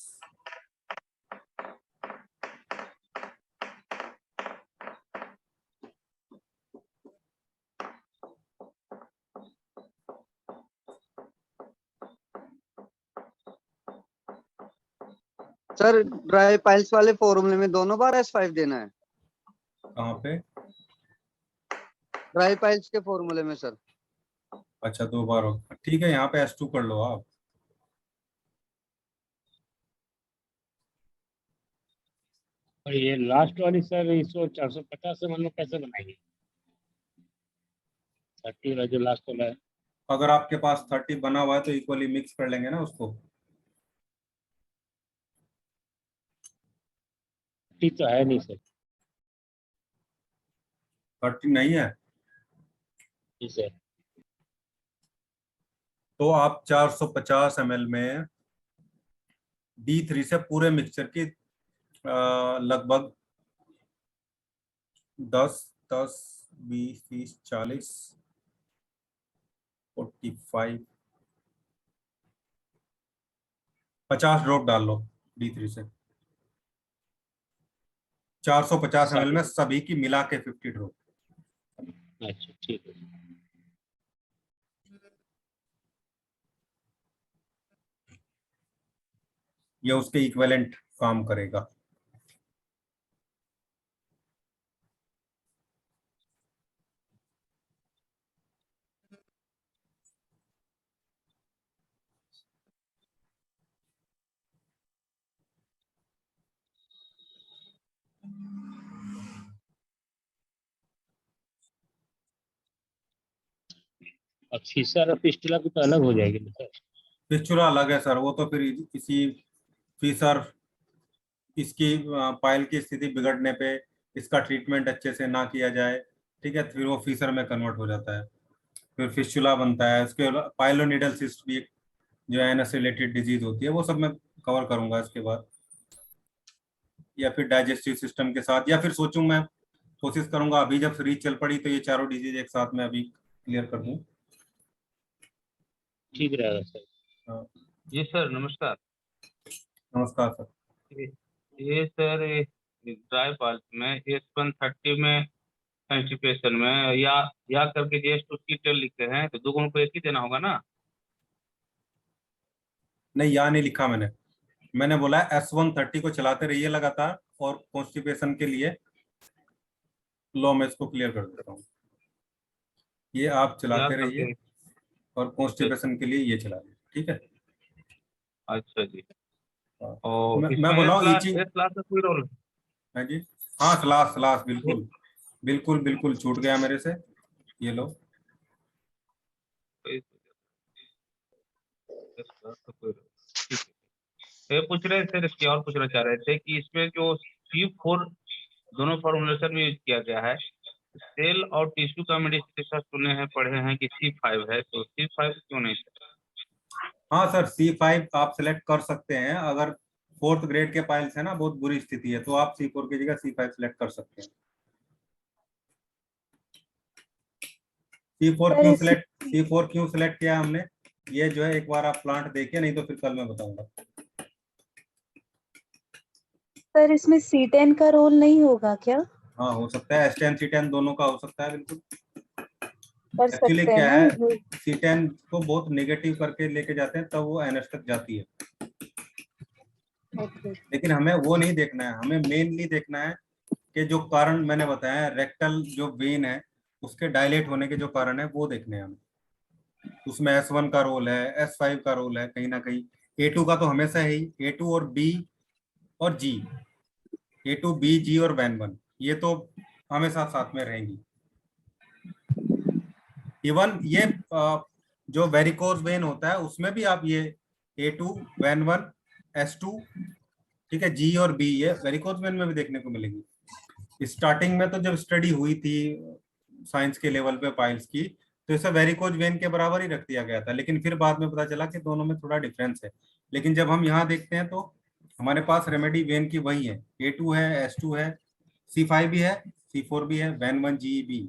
सर ड्राई पाइल्स वाले फॉर्मूले में दोनों बार S5 देना है? कहाँ पे? ड्राई पाइल्स के फॉर्मूले में सर। अच्छा, दो बार होगा, ठीक है। यहाँ पे S2 कर लो आप। और ये लास्ट वाली सर इसको 450 ml में कैसे बनाएंगे? 30 वाला जो लास्ट वाला है। अगर आपके पास 30 बना हुआ है तो इक्वली मिक्स कर लेंगे ना उसको। 30 तो है नहीं सर। 30 नहीं है जी सर। तो आप 450 ml में D3 से पूरे मिक्सचर की लगभग 10 10 20 30 40 45 50 ड्रॉप डाल लो D3 से। 450 ml में सभी की मिला के 50 ड्रॉप। अच्छा ठीक है। ये उसके इक्विवेलेंट काम करेगा। और फीसर और फिस्टुला की तो अलग हो जाएगी ना सर? फिस्टुला अलग है सर, वो तो फिर इसी फीसर इसकी पाइल की स्थिति बिगड़ने पे इसका ट्रीटमेंट अच्छे से ना किया जाए, ठीक है, फिर वो फीसर में कन्वर्ट हो जाता है, फिर फिस्टुला बनता है। उसके पाइलोनिडल सिस्ट भी एक जो एनएस रिलेटेड डिजीज होती है, वो सब मैं कवर करूंगा इसके बाद, या फिर डाइजेस्टिव सिस्टम के साथ, या फिर सोचूं मैं कोशिश करूंगा अभी जब सीरीज चल पड़ी तो ये चारों डिजीज एक साथ में अभी क्लियर कर दूं। ठीक रहेगा सर। हाँ, जी सर नमस्कार। नमस्कार सर। ये सर ड्राई पल्स में S130 में कंस्टिपेशन में या करके जस्ट उसकी टेल लिखते हैं तो दोनों को एक ही देना होगा ना? नहीं, यहाँ नहीं लिखा मैंने। मैंने बोला S130 को चलाते रहिए लगातार, और कॉन्स्टिपेशन के लिए लो मैं इसको क्लियर कर देता हूँ। ये आप या चलाते करके। रहिए और कॉन्स्टिपेशन के लिए ये चला लीजिए, ठीक है। अच्छा जी। हाँ। और मैं बोला हूँ एस क्लास का कोई रोल? है जी। हाँ, सलास सलास बिल्कुल बिल्कुल बिल्कुल छूट गया मेरे से, ये लो। ये पूछ रहे थे इसकी और पूछना चाह रहे थे कि इसमें जो C4 दोनों फॉर्मुलेशन में यूज किया गया है, सेल और टिश्यू का मेडिसिन सुने हैं पढ़े हैं कि C5 है, तो C5 क्यों नहीं? हाँ सर, C5 आप सिलेक्ट कर सकते हैं। अगर 4th ग्रेड के पाइल्स है ना, बहुत बुरी स्थिति है, तो आप C4 की जगह C5 सिलेक्ट कर सकते हैं। C4 क्यों सिलेक्ट किया हमने, ये जो है एक बार आप प्लांट देखिए, नहीं तो फिर कल मैं बताऊंगा। सर इसमें C10 का रोल नहीं होगा क्या? हाँ, हो सकता है, S10 C10 दोनों का हो सकता है, बिल्कुल। कर एक्चुअली सकते हैं क्या ना है, ये? C10 को बहुत नेगेटिव करके लेके जाते हैं, तब वो NS तक जाती है। ओके। लेकिन हमें वो नहीं देखना है, हमें मेनली देखना है कि जो कारण मैंने बताया, रेक्टल जो वेन है उसके डायलेट होने के जो कारण है वो देखने हैं हमें। उसमें S1 का रोल है, S5 का रोल है कहीं ना कहीं, A2 का तो हमेशा है ही, A2 और B और G, A2 B G और WEN1, ये तो हमेशा साथ में रहेंगी। इवन ये जो वेरिकोज वेन होता है उसमें भी आप ये A2 WEN1 S2, ठीक है, G और B, ये वेरिकोज वेन में भी देखने को मिलेगी। स्टार्टिंग में तो जब स्टडी हुई थी साइंस के लेवल पे पाइल्स की, तो इसे वेरिकोज वेन के बराबर ही रख दिया गया था, लेकिन फिर बाद में पता चला कि दोनों में थोड़ा डिफरेंस है। लेकिन जब हम यहाँ देखते हैं तो हमारे पास रेमेडी वेन की वही है, A2 है, S2 है, C5 भी है, C4 भी है, WEN1 G B।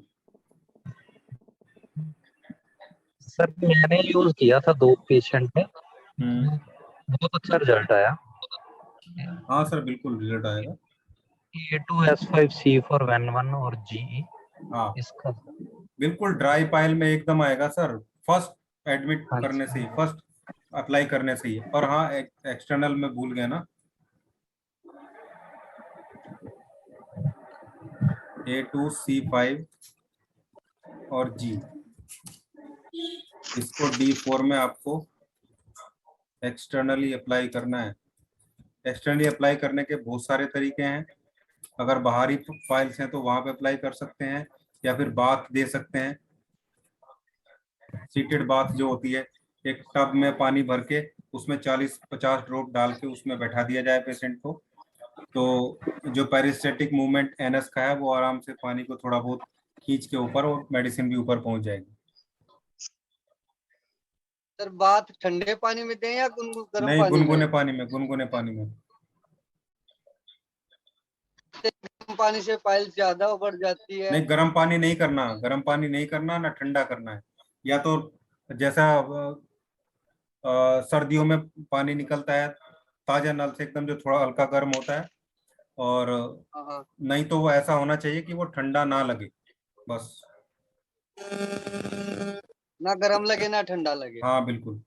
सर मैंने यूज किया था 2 पेशेंट में, बहुत अच्छा रिजल्ट आया। हाँ सर, बिल्कुल रिजल्ट आएगा। A2 S5 C4 WEN1 और G हाँ इसका। बिल्कुल ड्राई पाइल में एकदम आएगा सर, फर्स्ट एडमिट हाँ करने से ही, फर्स्ट अप्लाई करने से ही। और हाँ, एक्सटर्नल में भूल गया ना, A2 C5 और G, इसको D4 में आपको एक्सटर्नली अप्लाई करना है। एक्सटर्नली अप्लाई करने के बहुत सारे तरीके हैं, अगर बाहरी फाइल्स हैं तो वहां पे अप्लाई कर सकते हैं, या फिर बाथ दे सकते हैं। सीटेड बाथ जो होती है, एक टब में पानी भर के उसमें 40-50 ड्रॉप डाल के उसमें बैठा दिया जाए पेशेंट को, तो जो पेरिस्टेटिक मूवमेंट एनएस का है वो आराम से पानी को थोड़ा बहुत खींच के ऊपर, और मेडिसिन भी ऊपर पहुंच जाएगी। सर बात ठंडे पानी में दें या गर्म नहीं, पानी गुनगुने में? पानी में, गुनगुने पानी में। गर्म पानी से पाइल्स ज्यादा बढ़ जाती है। नहीं, गर्म पानी नहीं करना, गर्म पानी नहीं करना, ना ठंडा करना है। या तो जैसा सर्दियों में पानी निकलता है ताजा नल से एकदम, जो थोड़ा हल्का गर्म होता है, और हाँ, नहीं तो वो ऐसा होना चाहिए कि वो ठंडा ना लगे, बस। ना गर्म लगे ना ठंडा लगे। हाँ बिल्कुल।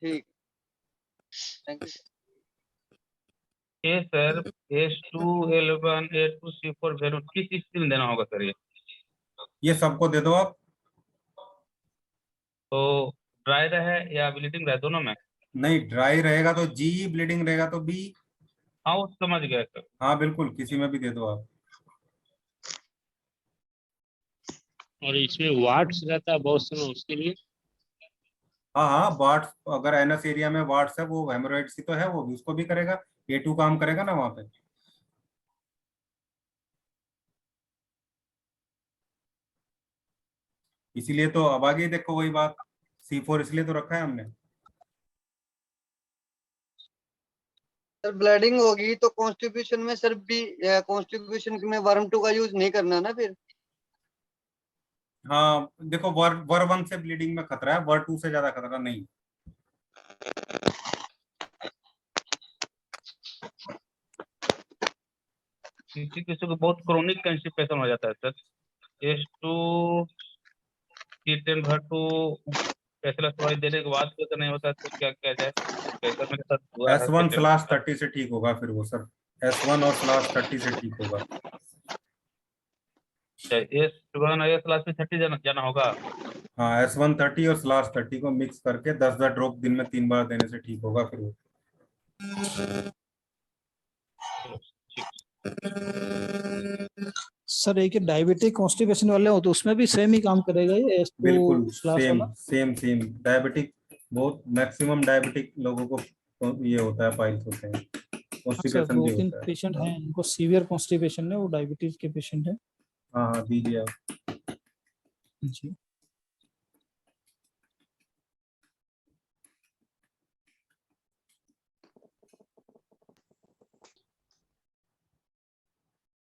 ठीक, थैंक यू। ये सर S2L1 A2C4 वेरो किस स्थिति में देना होगा सर ये सबको दे दो आप। तो ड्राई रहे या ब्लीडिंग रहे, दोनों में? नहीं, ड्राई रहेगा तो जी, ब्लीडिंग रहेगा तो बी। हाँ वो समझ गया सर। हाँ बिल्कुल, किसी में भी दे दो आप। और इसमें वाट्स रहता है बहुत समय उसके लिए। हाँ हाँ, वाट्स, अगर एनएस एरिया में वाट्स है, वो हेमोरॉइड्स ही तो है, वो भी उसको भी करेगा, A2 काम करेगा ना वहाँ पे। इसीलिए तो अब आगे देखो वही बात, C4 इसलिए तो रखा है हमने। सर ब्लीडिंग होगी तो कॉन्स्टिट्यूशन में सर भी, कॉन्स्टिट्यूशन में वर्म 2 का यूज नहीं करना ना फिर? हाँ देखो, वर 1 से ब्लीडिंग में खतरा है, वर 2 से ज्यादा खतरा नहीं। किसी को बहुत क्रोनिक कंस्टिपेशन हो जाता है सर, S2 C10 भर टू स्पेशल दवाई देने के बाद भी अगर नहीं होता है तो क्या किया जाए? कैसा मेरे साथ हुआ है S1/30 से ठीक होगा फिर वो सर, S1 और /30 से ठीक होगा। S1 और S में 30 जाना होगा। हाँ, S1/30 और /30 को मिक्स करके 10-10 ड्रॉप दिन में 3 बार देने से ठीक होगा फिर वो। सर एक डायबिटिक कॉन्स्टिपेशन वाले हो तो उसमें भी सेम ही काम करेगा ये S2 बिल्कुल क्लास सेम वाला? Same same. डायबिटिक, बहुत मैक्सिमम डायबिटिक लोगों को तो ये होता है, पाइल्स होते हैं, सर कॉन्स्टिपेशन भी 2-3 होता है। पेशेंट हैं उनको सीवियर कॉन्स्टिपेशन है, वो डायबिटीज के पेशेंट है हाँ हाँ, दीजिए आप। जी।